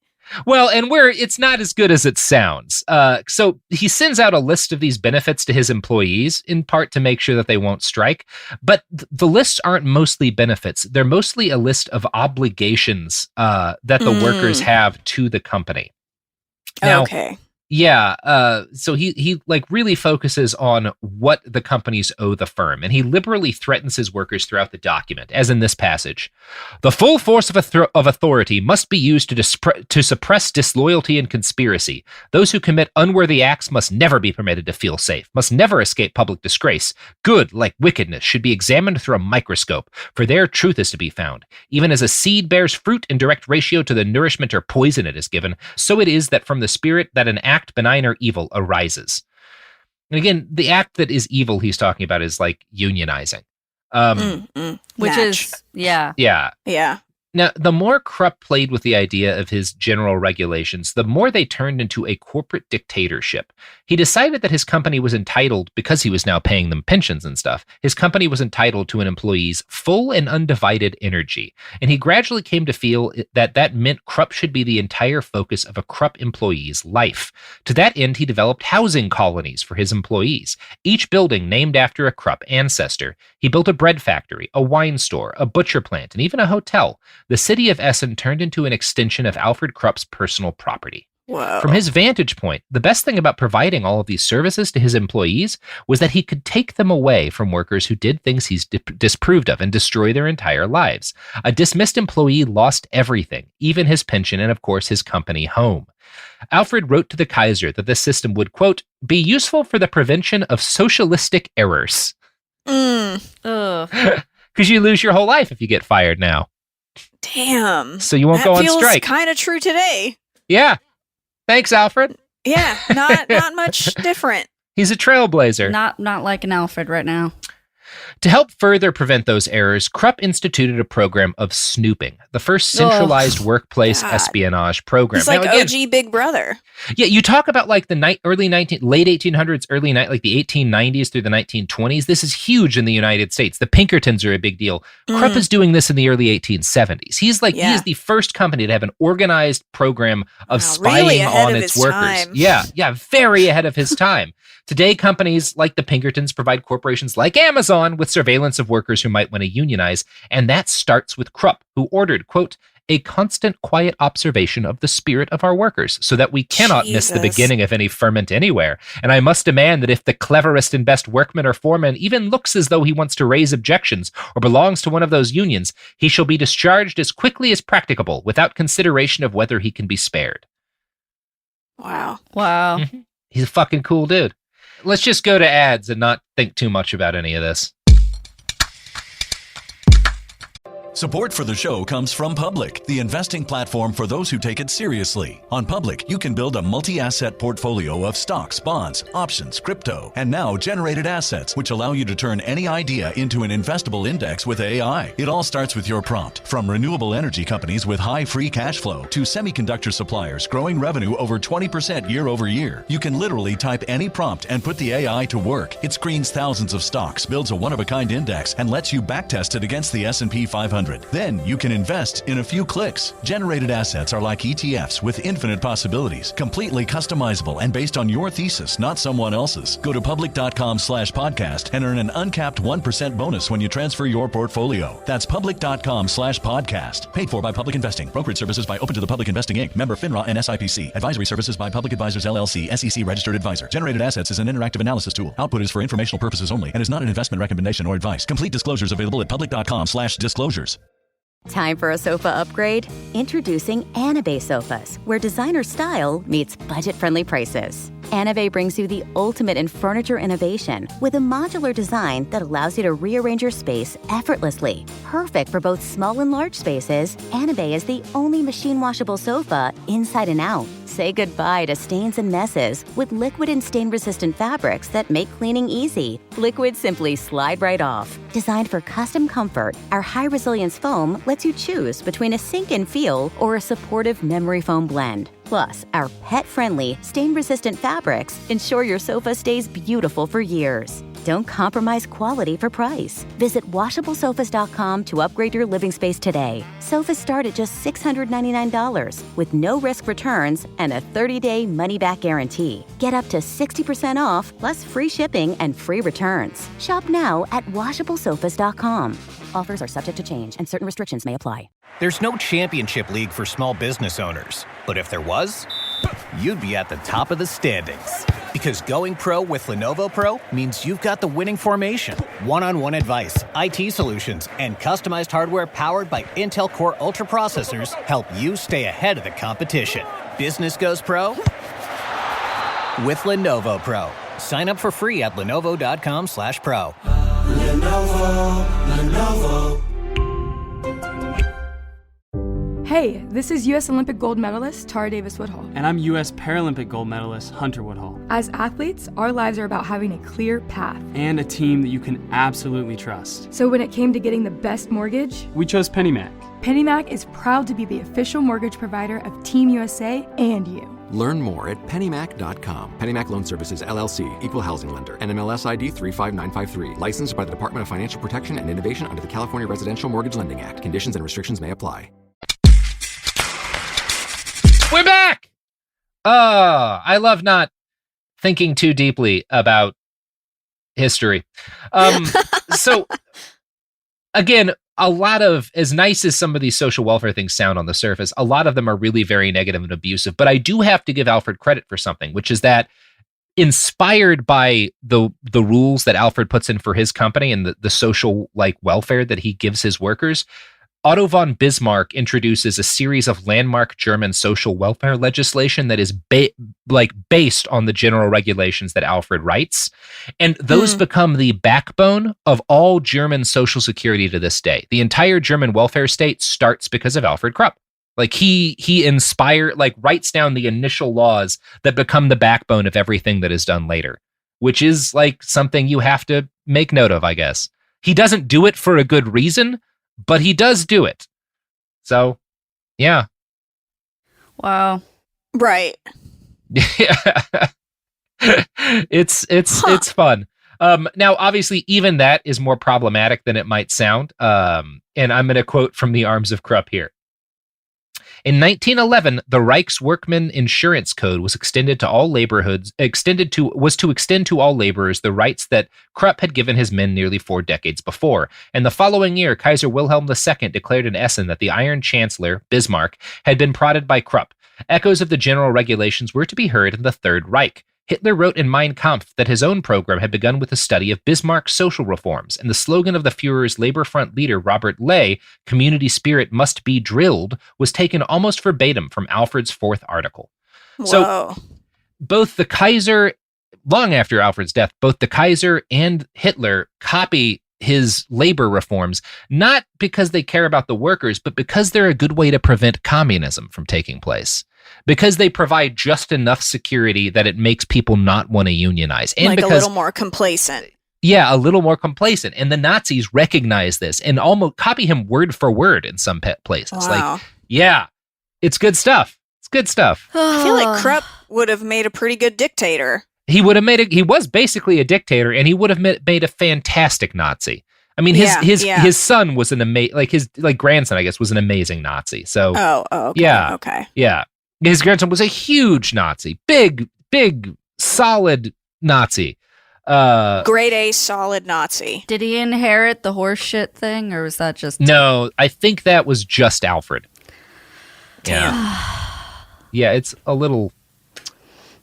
S7: Well, and it's not as good as it sounds. So he sends out a list of these benefits to his employees, in part to make sure that they won't strike. But the lists aren't mostly benefits. They're mostly a list of obligations that the workers have to the company. Now,
S8: okay.
S7: Yeah, so he like really focuses on what the companies owe the firm, and he liberally threatens his workers throughout the document, as in this passage. The full force of authority must be used to suppress disloyalty and conspiracy. Those who commit unworthy acts must never be permitted to feel safe, must never escape public disgrace. Good, like wickedness, should be examined through a microscope, for there truth is to be found. Even as a seed bears fruit in direct ratio to the nourishment or poison it is given, so it is that from the spirit that an act benign or evil arises. And again, the act that is evil he's talking about is like unionizing.
S6: Which is, yeah.
S7: Now, the more Krupp played with the idea of his general regulations, the more they turned into a corporate dictatorship. He decided that his company was entitled, because he was now paying them pensions and stuff, his company was entitled to an employee's full and undivided energy. And he gradually came to feel that meant Krupp should be the entire focus of a Krupp employee's life. To that end, he developed housing colonies for his employees, each building named after a Krupp ancestor. He built a bread factory, a wine store, a butcher plant, and even a hotel. The city of Essen turned into an extension of Alfred Krupp's personal property.
S8: Whoa.
S7: From his vantage point, the best thing about providing all of these services to his employees was that he could take them away from workers who did things he's disapproved of and destroy their entire lives. A dismissed employee lost everything, even his pension and, of course, his company home. Alfred wrote to the Kaiser that this system would, quote, be useful for the prevention of socialistic errors. Because you lose your whole life if you get fired now.
S8: Damn.
S7: So you won't go on strike.
S8: That feels kind of true today.
S7: Yeah. Thanks, Alfred.
S8: Yeah, not much different.
S7: He's a trailblazer.
S6: Not like an Alfred right now.
S7: To help further prevent those errors, Krupp instituted a program of snooping, the first centralized workplace espionage program.
S8: He's like OG Big Brother.
S7: Yeah, you talk about like the late 1800s, like the 1890s through the 1920s. This is huge in the United States. The Pinkertons are a big deal. Krupp is doing this in the early 1870s. He is the first company to have an organized program of spying
S8: really
S7: on its workers.
S8: Time.
S7: Yeah, very ahead of his time. Today, companies like the Pinkertons provide corporations like Amazon with surveillance of workers who might want to unionize, and that starts with Krupp, who ordered, quote, a constant quiet observation of the spirit of our workers, so that we cannot miss the beginning of any ferment anywhere. And I must demand that if the cleverest and best workman or foreman even looks as though he wants to raise objections or belongs to one of those unions, he shall be discharged as quickly as practicable, without consideration of whether he can be spared.
S8: Wow.
S7: Mm-hmm. He's a fucking cool dude. Let's just go to ads and not think too much about any of this.
S2: Support for the show comes from Public, the investing platform for those who take it seriously. On Public, you can build a multi-asset portfolio of stocks, bonds, options, crypto, and now generated assets, which allow you to turn any idea into an investable index with AI. It all starts with your prompt. From renewable energy companies with high free cash flow to semiconductor suppliers growing revenue over 20% year over year, you can literally type any prompt and put the AI to work. It screens thousands of stocks, builds a one-of-a-kind index, and lets you backtest it against the S&P 500. Then you can invest in a few clicks. Generated assets are like ETFs with infinite possibilities, completely customizable and based on your thesis, not someone else's. Go to public.com/podcast and earn an uncapped 1% bonus when you transfer your portfolio. That's public.com/podcast. Paid for by Public Investing. Brokerage services by Open to the Public Investing Inc. Member FINRA and SIPC. Advisory services by Public Advisors LLC, SEC registered advisor. Generated assets is an interactive analysis tool. Output is for informational purposes only and is not an investment recommendation or advice. Complete disclosures available at public.com/disclosures.
S3: Time for a sofa upgrade? Introducing Anabay Sofas, where designer style meets budget-friendly prices. Anabay brings you the ultimate in furniture innovation with a modular design that allows you to rearrange your space effortlessly. Perfect for both small and large spaces, Anabay is the only machine-washable sofa inside and out. Say goodbye to stains and messes with liquid and stain-resistant fabrics that make cleaning easy. Liquids simply slide right off. Designed for custom comfort, our high-resilience foam lets you choose between a sink-in feel or a supportive memory foam blend. Plus, our pet-friendly, stain-resistant fabrics ensure your sofa stays beautiful for years. Don't compromise quality for price. Visit washablesofas.com to upgrade your living space today. Sofas start at just $699 with no risk returns and a 30-day money-back guarantee. Get up to 60% off plus free shipping and free returns. Shop now at washablesofas.com. Offers are subject to change and certain restrictions may apply.
S4: There's no championship league for small business owners, but if there was, you'd be at the top of the standings. Because going pro with Lenovo Pro means you've got the winning formation, one-on-one advice, IT solutions, and customized hardware powered by Intel Core Ultra processors help you stay ahead of the competition. Business goes pro with Lenovo Pro. Sign up for free at lenovo.com/pro.
S5: Lenovo. Hey, this is U.S. Olympic gold medalist Tara Davis Woodhull.
S9: And I'm U.S. Paralympic gold medalist Hunter Woodhull.
S5: As athletes, our lives are about having a clear path.
S9: And a team that you can absolutely trust.
S5: So when it came to getting the best mortgage,
S9: we chose PennyMac.
S5: PennyMac is proud to be the official mortgage provider of Team USA and you.
S10: Learn more at pennymac.com. PennyMac Loan Services, LLC, Equal Housing Lender, NMLS ID 35953. Licensed by the Department of Financial Protection and Innovation under the California Residential Mortgage Lending Act. Conditions and restrictions may apply.
S7: We're back! I love not thinking too deeply about history. So, again, a lot of, as nice as some of these social welfare things sound on the surface, a lot of them are really very negative and abusive. But I do have to give Alfred credit for something, which is that inspired by the rules that Alfred puts in for his company and the social welfare that he gives his workers, Otto von Bismarck introduces a series of landmark German social welfare legislation that is based on the general regulations that Alfred writes. And those become the backbone of all German social security to this day. The entire German welfare state starts because of Alfred Krupp. He inspired, writes down the initial laws that become the backbone of everything that is done later, which is something you have to make note of, I guess. He doesn't do it for a good reason, but he does do it. So, yeah.
S11: Wow.
S8: Right.
S7: Yeah. It's fun. Now, obviously, even that is more problematic than it might sound. And I'm going to quote from the Arms of Krupp here. In 1911, the Reich's Workman Insurance Code was extended to all extend to all laborers the rights that Krupp had given his men nearly 4 decades before. And the following year, Kaiser Wilhelm II declared in Essen that the Iron Chancellor, Bismarck, had been prodded by Krupp. Echoes of the general regulations were to be heard in the Third Reich. Hitler wrote in Mein Kampf that his own program had begun with the study of Bismarck's social reforms, and the slogan of the Führer's Labor Front leader Robert Ley, "Community spirit must be drilled," was taken almost verbatim from Alfred's 4th article.
S8: Whoa.
S7: So both the Kaiser, long after Alfred's death, both the Kaiser and Hitler copy his labor reforms, not because they care about the workers, but because they're a good way to prevent communism from taking place. Because they provide just enough security that it makes people not want to unionize. And
S8: like
S7: because,
S8: a little more complacent.
S7: Yeah, a little more complacent. And the Nazis recognize this and almost copy him word for word in some places.
S8: Wow.
S7: Like, yeah, it's good stuff. It's good stuff.
S8: I feel like Krupp would have made a pretty good dictator.
S7: He would have he was basically a dictator, and he would have made a fantastic Nazi. I mean, his son was an his grandson, I guess, was an amazing Nazi. So,
S8: okay.
S7: Yeah. His grandson was a huge Nazi, big, solid Nazi.
S8: Grade A solid Nazi.
S11: Did he inherit the horse shit thing, or was that just...
S7: No, I think that was just Alfred.
S8: Damn.
S7: Yeah, it's a little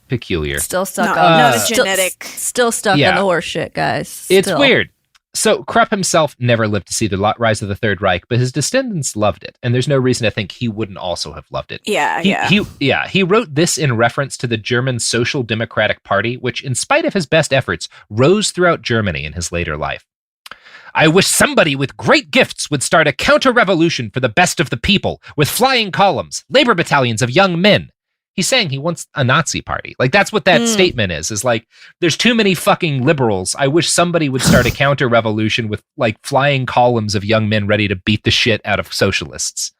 S7: peculiar.
S11: Still stuck
S8: not a genetic.
S11: Still stuck on the horse shit, guys. Still.
S7: It's weird. So Krupp himself never lived to see the rise of the Third Reich, but his descendants loved it, and there's no reason to think he wouldn't also have loved it. He wrote this in reference to the German Social Democratic Party, which, in spite of his best efforts, rose throughout Germany in his later life. I wish somebody with great gifts would start a counter-revolution for the best of the people, with flying columns, labor battalions of young men. He's saying he wants a Nazi party. Like, that's what that statement is like, there's too many fucking liberals. I wish somebody would start a counter-revolution with, like, flying columns of young men ready to beat the shit out of socialists.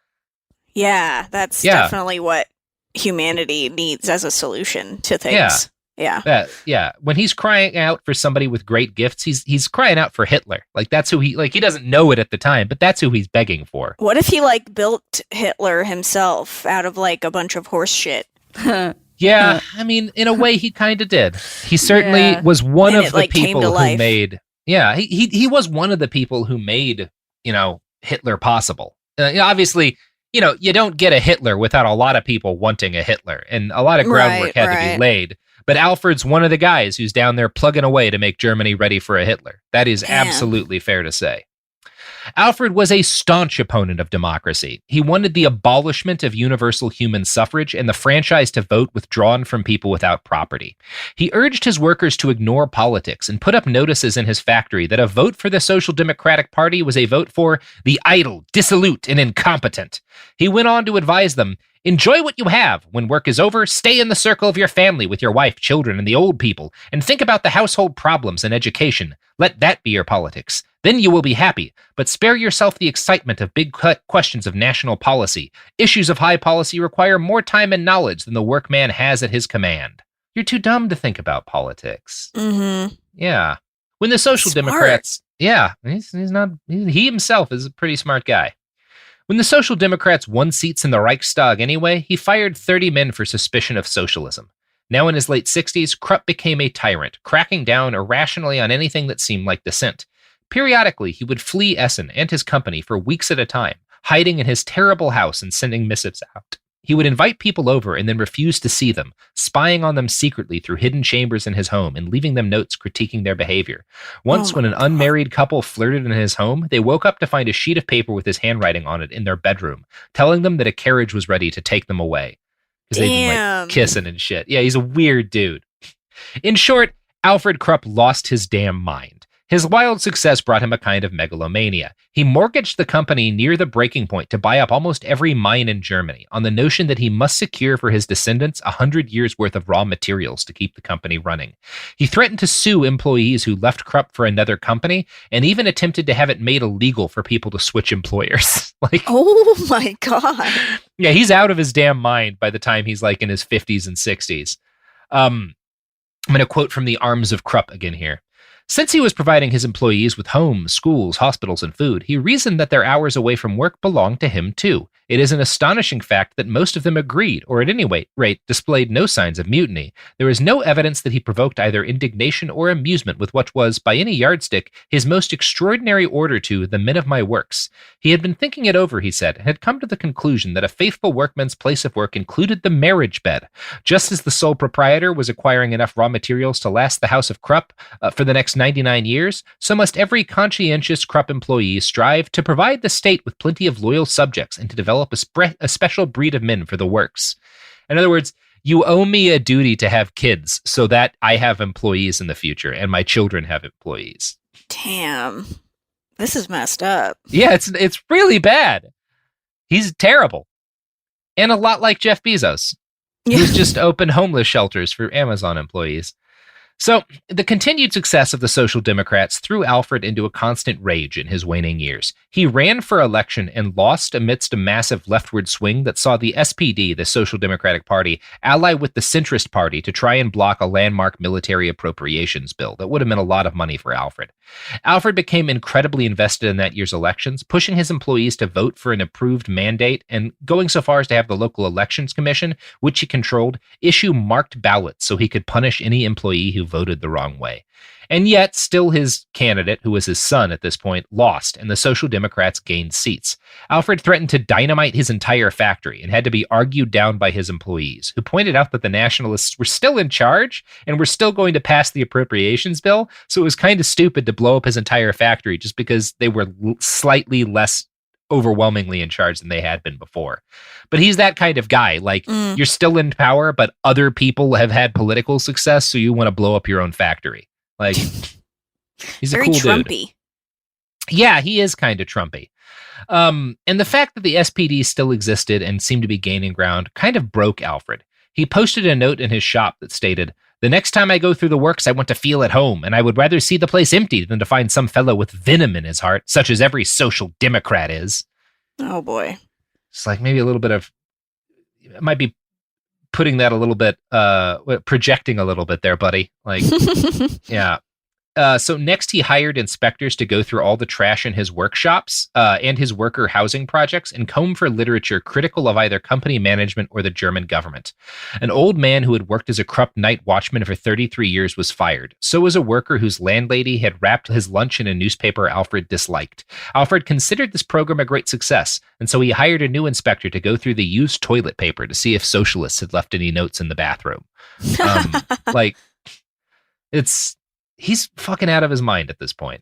S8: Yeah, that's definitely what humanity needs as a solution to things.
S7: Yeah. When he's crying out for somebody with great gifts, he's crying out for Hitler. Like, that's who he doesn't know it at the time, but that's who he's begging for.
S8: What if he, like, built Hitler himself out of, like, a bunch of horse shit?
S7: Yeah, I mean, in a way, he kind of did. He certainly was one of the people who made. Yeah, he was one of the people who made, Hitler possible. Obviously, you don't get a Hitler without a lot of people wanting a Hitler, and a lot of groundwork had to be laid. But Alfred's one of the guys who's down there plugging away to make Germany ready for a Hitler. That is absolutely fair to say. Alfred was a staunch opponent of democracy. He wanted the abolishment of universal human suffrage and the franchise to vote withdrawn from people without property. He urged his workers to ignore politics and put up notices in his factory that a vote for the Social Democratic Party was a vote for the idle, dissolute, and incompetent. He went on to advise them, enjoy what you have. When work is over, stay in the circle of your family with your wife, children, and the old people, and think about the household problems and education. Let that be your politics. Then you will be happy, but spare yourself the excitement of big questions of national policy. Issues of high policy require more time and knowledge than the workman has at his command. You're too dumb to think about politics.
S8: Mm-hmm.
S7: Yeah. When the Social Democrats... Yeah, he's not... He himself is a pretty smart guy. When the Social Democrats won seats in the Reichstag anyway, he fired 30 men for suspicion of socialism. Now in his late 60s, Krupp became a tyrant, cracking down irrationally on anything that seemed like dissent. Periodically, he would flee Essen and his company for weeks at a time, hiding in his terrible house and sending missives out. He would invite people over and then refuse to see them, spying on them secretly through hidden chambers in his home and leaving them notes critiquing their behavior. Once, when an unmarried couple flirted in his home, they woke up to find a sheet of paper with his handwriting on it in their bedroom, telling them that a carriage was ready to take them away. Because they've been, like, kissing and shit. Yeah, he's a weird dude. In short, Alfred Krupp lost his damn mind. His wild success brought him a kind of megalomania. He mortgaged the company near the breaking point to buy up almost every mine in Germany on the notion that he must secure for his descendants 100 years' worth of raw materials to keep the company running. He threatened to sue employees who left Krupp for another company and even attempted to have it made illegal for people to switch employers.
S8: Oh my God.
S7: Yeah, he's out of his damn mind by the time he's like in his 50s and 60s. I'm going to quote from the Arms of Krupp again here. Since he was providing his employees with homes, schools, hospitals, and food, he reasoned that their hours away from work belonged to him too. It is an astonishing fact that most of them agreed, or at any rate displayed no signs of mutiny. There is no evidence that he provoked either indignation or amusement with what was, by any yardstick, his most extraordinary order to the men of my works. He had been thinking it over, he said, and had come to the conclusion that a faithful workman's place of work included the marriage bed. Just as the sole proprietor was acquiring enough raw materials to last the house of Krupp for the next 99 years, so must every conscientious Krupp employee strive to provide the state with plenty of loyal subjects and to develop a special breed of men for the works. In other words, you owe me a duty to have kids so that I have employees in the future and my children have employees.
S8: Damn. This is messed up.
S7: Yeah, it's really bad. He's terrible. And a lot like Jeff Bezos, who's just opened homeless shelters for Amazon employees. So, the continued success of the Social Democrats threw Alfred into a constant rage in his waning years. He ran for election and lost amidst a massive leftward swing that saw the SPD, the Social Democratic Party, ally with the Centrist Party to try and block a landmark military appropriations bill that would have meant a lot of money for Alfred. Alfred became incredibly invested in that year's elections, pushing his employees to vote for an approved mandate and going so far as to have the local elections commission, which he controlled, issue marked ballots so he could punish any employee who voted the wrong way. And yet, still his candidate, who was his son at this point, lost, and the Social Democrats gained seats. Alfred threatened to dynamite his entire factory and had to be argued down by his employees, who pointed out that the Nationalists were still in charge and were still going to pass the appropriations bill, so it was kind of stupid to blow up his entire factory just because they were slightly less overwhelmingly in charge than they had been before. But he's that kind of guy. You're still in power, but other people have had political success, so you want to blow up your own factory. He's
S8: very
S7: a cool
S8: Trumpy.
S7: Dude. Yeah, he is kind of Trumpy. And the fact that the SPD still existed and seemed to be gaining ground kind of broke Alfred. He posted a note in his shop that stated, "The next time I go through the works, I want to feel at home, and I would rather see the place empty than to find some fellow with venom in his heart, such as every social democrat is."
S8: Oh, boy.
S7: It's like maybe a little bit of, it might be putting that a little bit, projecting a little bit there, buddy. Yeah. So next he hired inspectors to go through all the trash in his workshops and his worker housing projects and comb for literature critical of either company management or the German government. An old man who had worked as a Krupp night watchman for 33 years was fired. So was a worker whose landlady had wrapped his lunch in a newspaper Alfred disliked. Alfred considered this program a great success, and so he hired a new inspector to go through the used toilet paper to see if socialists had left any notes in the bathroom. He's fucking out of his mind at this point.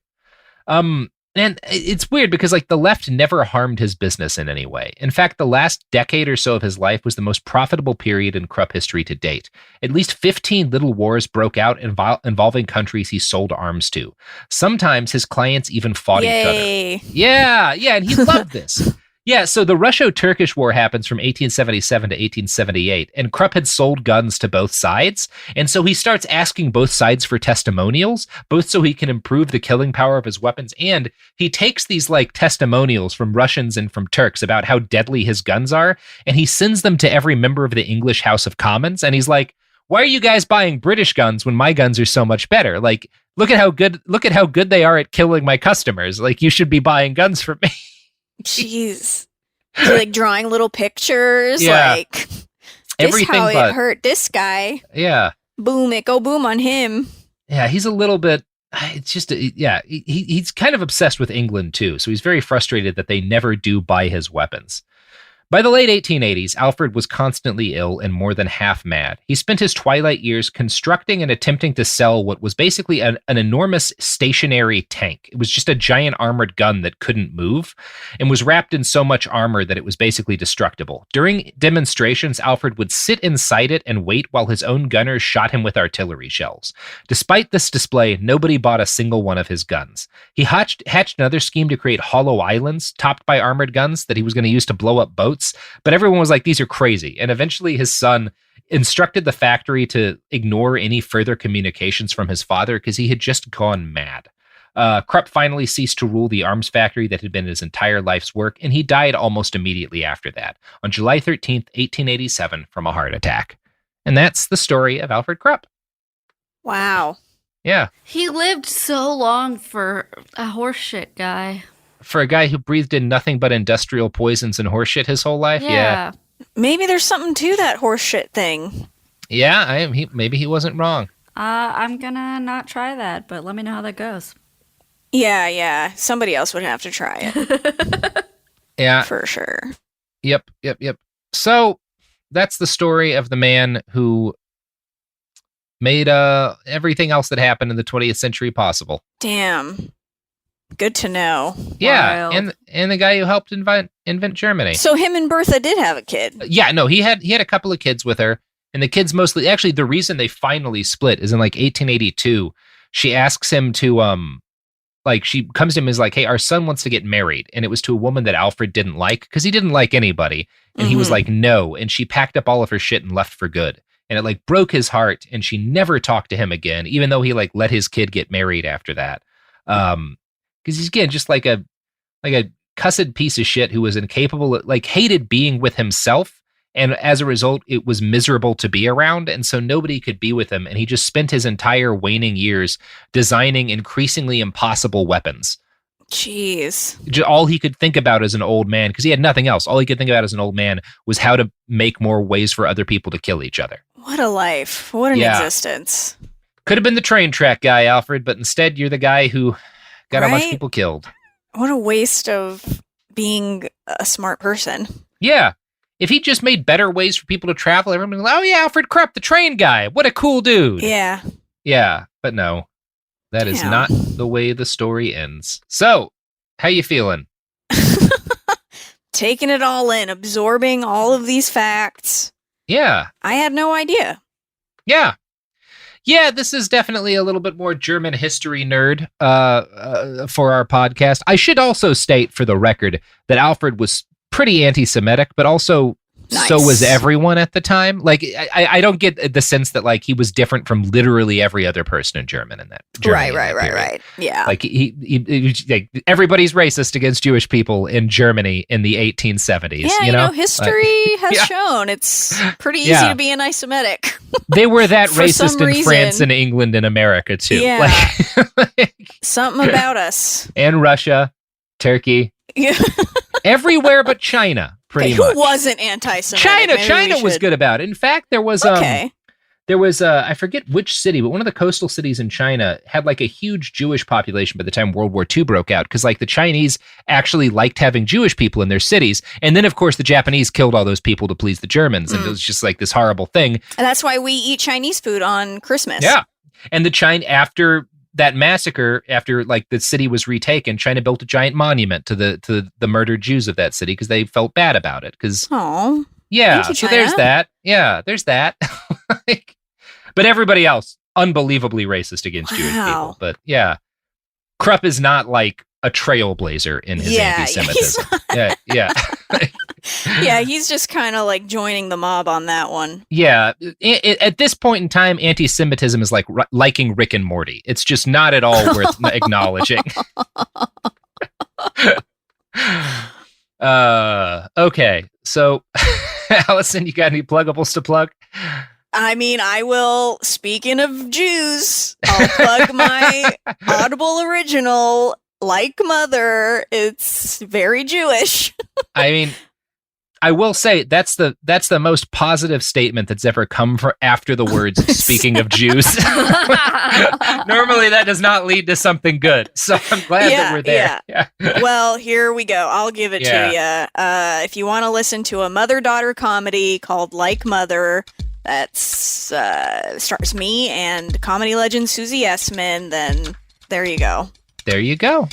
S7: And it's weird because the left never harmed his business in any way. In fact, the last decade or so of his life was the most profitable period in Krupp history to date. At least 15 little wars broke out involving countries he sold arms to. Sometimes his clients even fought each other. Yeah, and he loved this. Yeah, so the Russo-Turkish War happens from 1877 to 1878, and Krupp had sold guns to both sides, and so he starts asking both sides for testimonials, both so he can improve the killing power of his weapons, and he takes these testimonials from Russians and from Turks about how deadly his guns are, and he sends them to every member of the English House of Commons, and he's like, "Why are you guys buying British guns when my guns are so much better? Look at how good they are at killing my customers. You should be buying guns from me."
S8: Jeez. So, drawing little pictures, this
S7: everything
S8: how
S7: but,
S8: it hurt this guy.
S7: Yeah.
S8: Boom, it go boom on him.
S7: Yeah, he's a little bit, it's just, he's kind of obsessed with England too, so he's very frustrated that they never do buy his weapons. By the late 1880s, Alfred was constantly ill and more than half mad. He spent his twilight years constructing and attempting to sell what was basically an enormous stationary tank. It was just a giant armored gun that couldn't move and was wrapped in so much armor that it was basically destructible. During demonstrations, Alfred would sit inside it and wait while his own gunners shot him with artillery shells. Despite this display, nobody bought a single one of his guns. He hatched another scheme to create hollow islands topped by armored guns that he was going to use to blow up boats. But everyone was like, these are crazy. And eventually his son instructed the factory to ignore any further communications from his father because he had just gone mad. Krupp finally ceased to rule the arms factory that had been his entire life's work, and he died almost immediately after that, on July 13th, 1887, from a heart attack. And that's the story of Alfred Krupp.
S8: Wow.
S7: Yeah.
S11: He lived so long for a horseshit guy.
S7: For a guy who breathed in nothing but industrial poisons and horseshit his whole life? Yeah.
S8: Maybe there's something to that horseshit thing.
S7: Yeah, maybe he wasn't wrong.
S11: I'm gonna not try that, but let me know how that goes.
S8: Yeah. Somebody else would have to try it.
S7: Yeah.
S8: For sure.
S7: Yep. So, that's the story of the man who made everything else that happened in the 20th century possible.
S8: Damn. Good to know.
S7: Yeah, and the guy who helped invent Germany.
S8: So him and Bertha did have a kid.
S7: Yeah, no, he had a couple of kids with her, and the kids mostly. Actually, the reason they finally split is in like 1882. She asks him to she comes to him and is like, "Hey, our son wants to get married," and it was to a woman that Alfred didn't like because he didn't like anybody, and he was like, "No," and she packed up all of her shit and left for good, and it like broke his heart, and she never talked to him again, even though he like let his kid get married after that. Because he's, again, just like a cussed piece of shit who was incapable, hated being with himself. And as a result, it was miserable to be around. And so nobody could be with him. And he just spent his entire waning years designing increasingly impossible weapons.
S8: Jeez.
S7: All he could think about as an old man, because he had nothing else, all he could think about as an old man was how to make more ways for other people to kill each other.
S8: What a life. What an existence.
S7: Could have been the train track guy, Alfred, but instead you're the guy who got a bunch of people killed.
S8: What a waste of being a smart person.
S7: Yeah. If he just made better ways for people to travel, everyone would be like, oh yeah, Alfred Krupp, the train guy. What a cool dude.
S8: Yeah.
S7: Yeah, but no. That is not the way the story ends. So, how you feeling?
S8: Taking it all in, absorbing all of these facts.
S7: Yeah.
S8: I had no idea.
S7: Yeah. Yeah, this is definitely a little bit more German history nerd for our podcast. I should also state for the record that Alfred was pretty anti-Semitic, but also so was everyone at the time. Like, I don't get the sense that like he was different from literally every other person in Germany in that.
S8: Right. Yeah.
S7: Like he like, everybody's racist against Jewish people in Germany in the 1870s.
S8: Yeah,
S7: you know,
S8: history has shown it's pretty easy to be anti-Semitic.
S7: They were that racist in France and England and America too.
S8: Yeah. Something about us.
S7: And Russia, Turkey.
S8: Yeah.
S7: Everywhere but China, pretty much.
S8: Who wasn't anti-Semitic?
S7: China was good about it. In fact, there was I forget which city, but one of the coastal cities in China had like a huge Jewish population by the time World War II broke out, because like the Chinese actually liked having Jewish people in their cities. And then, of course, the Japanese killed all those people to please the Germans. And it was just like this horrible thing. And
S8: that's why we eat Chinese food on Christmas.
S7: Yeah. And after that massacre, after like the city was retaken, China built a giant monument to the murdered Jews of that city because they felt bad about it. Because so there's that. Yeah, there's that. But everybody else, unbelievably racist against Jewish people. But yeah, Krupp is not like a trailblazer in his anti-Semitism. Yeah.
S8: Yeah, he's just kind of like joining the mob on that one.
S7: Yeah. At this point in time, anti-Semitism is like liking Rick and Morty. It's just not at all worth acknowledging. Okay. So, Allison, you got any pluggables to plug?
S8: I mean, I will, speaking of Jews, I'll plug my Audible original, Like Mother. It's very Jewish.
S7: I mean, I will say that's the most positive statement that's ever come after the words "speaking of Jews." Normally that does not lead to something good. So I'm glad that we're there.
S8: Yeah. Well, here we go. I'll give it to you. If you want to listen to a mother-daughter comedy called Like Mother, that stars me and comedy legend Susie Essman, then there you go.
S7: There you go.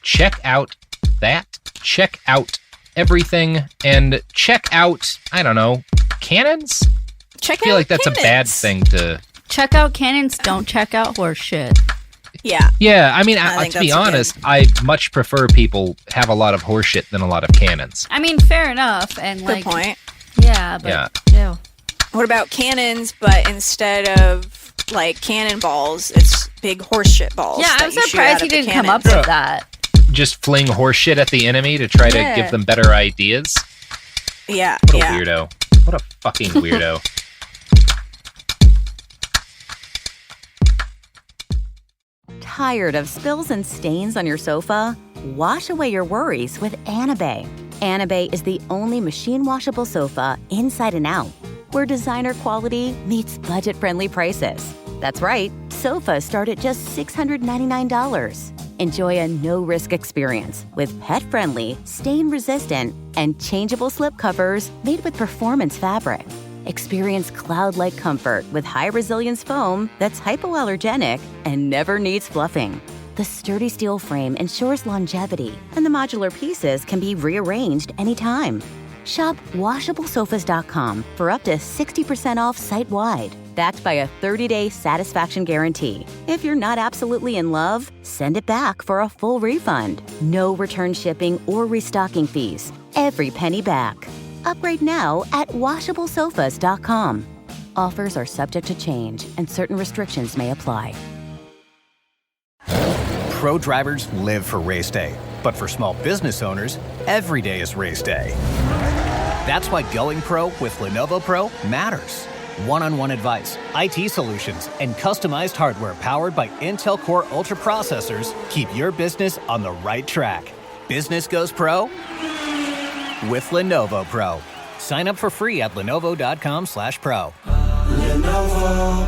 S7: Check out that. Check out everything. And check out, I don't know, cannons? I feel like that's
S8: cannons.
S7: A bad thing to...
S11: Check out cannons, don't check out horse shit.
S8: Yeah.
S7: Yeah, I mean, to be honest, I much prefer people have a lot of horse shit than a lot of cannons.
S11: I mean, fair enough. And
S8: Good point.
S11: Yeah, but ew.
S8: What about cannons, but instead of like cannonballs, it's big horse shit balls?
S11: Yeah, I'm
S8: that you shoot
S11: surprised
S8: out
S11: he
S8: of the
S11: didn't come up
S8: cannons.
S11: with that.
S7: Just fling horse shit at the enemy to try to give them better ideas?
S8: Yeah,
S7: What a weirdo. What a fucking weirdo.
S3: Tired of spills and stains on your sofa? Wash away your worries with Anabay. Anabay is the only machine-washable sofa inside and out, where designer quality meets budget-friendly prices. That's right, sofas start at just $699. Enjoy a no-risk experience with pet-friendly, stain-resistant, and changeable slip covers made with performance fabric. Experience cloud-like comfort with high-resilience foam that's hypoallergenic and never needs fluffing. The sturdy steel frame ensures longevity, and the modular pieces can be rearranged anytime. Shop WashableSofas.com for up to 60% off site-wide, backed by a 30-day satisfaction guarantee. If you're not absolutely in love, send it back for a full refund. No return shipping or restocking fees. Every penny back. Upgrade now at WashableSofas.com. Offers are subject to change, and certain restrictions may apply.
S4: Pro drivers live for race day, but for small business owners, every day is race day. That's why going pro with Lenovo Pro matters. One-on-one advice, IT solutions, and customized hardware powered by Intel Core Ultra processors keep your business on the right track. Business goes pro with Lenovo Pro. Sign up for free at lenovo.com/pro.
S6: Lenovo.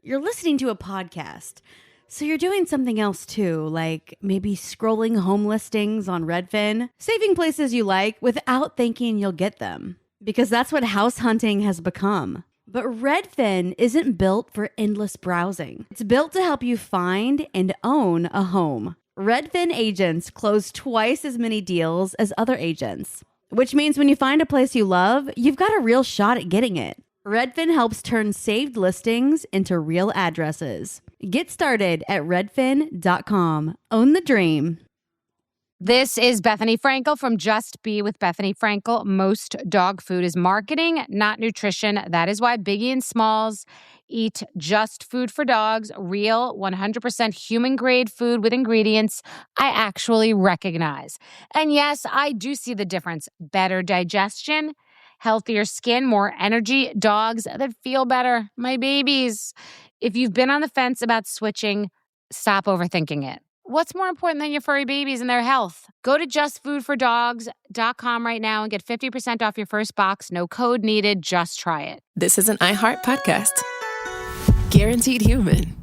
S6: You're listening to a podcast, so you're doing something else too, like maybe scrolling home listings on Redfin, saving places you like without thinking you'll get them, because that's what house hunting has become. But Redfin isn't built for endless browsing. It's built to help you find and own a home. Redfin agents close twice as many deals as other agents, which means when you find a place you love, you've got a real shot at getting it. Redfin helps turn saved listings into real addresses. Get started at redfin.com. Own the dream.
S12: This is Bethany Frankel from Just Be with Bethany Frankel. Most dog food is marketing, not nutrition. That is why Biggie and Smalls eat just food for dogs, real 100% human-grade food with ingredients I actually recognize. And yes, I do see the difference. Better digestion, healthier skin, more energy, dogs that feel better, my babies. If you've been on the fence about switching, stop overthinking it. What's more important than your furry babies and their health? Go to justfoodfordogs.com right now and get 50% off your first box. No code needed. Just try it.
S1: This is an iHeart podcast. Guaranteed human.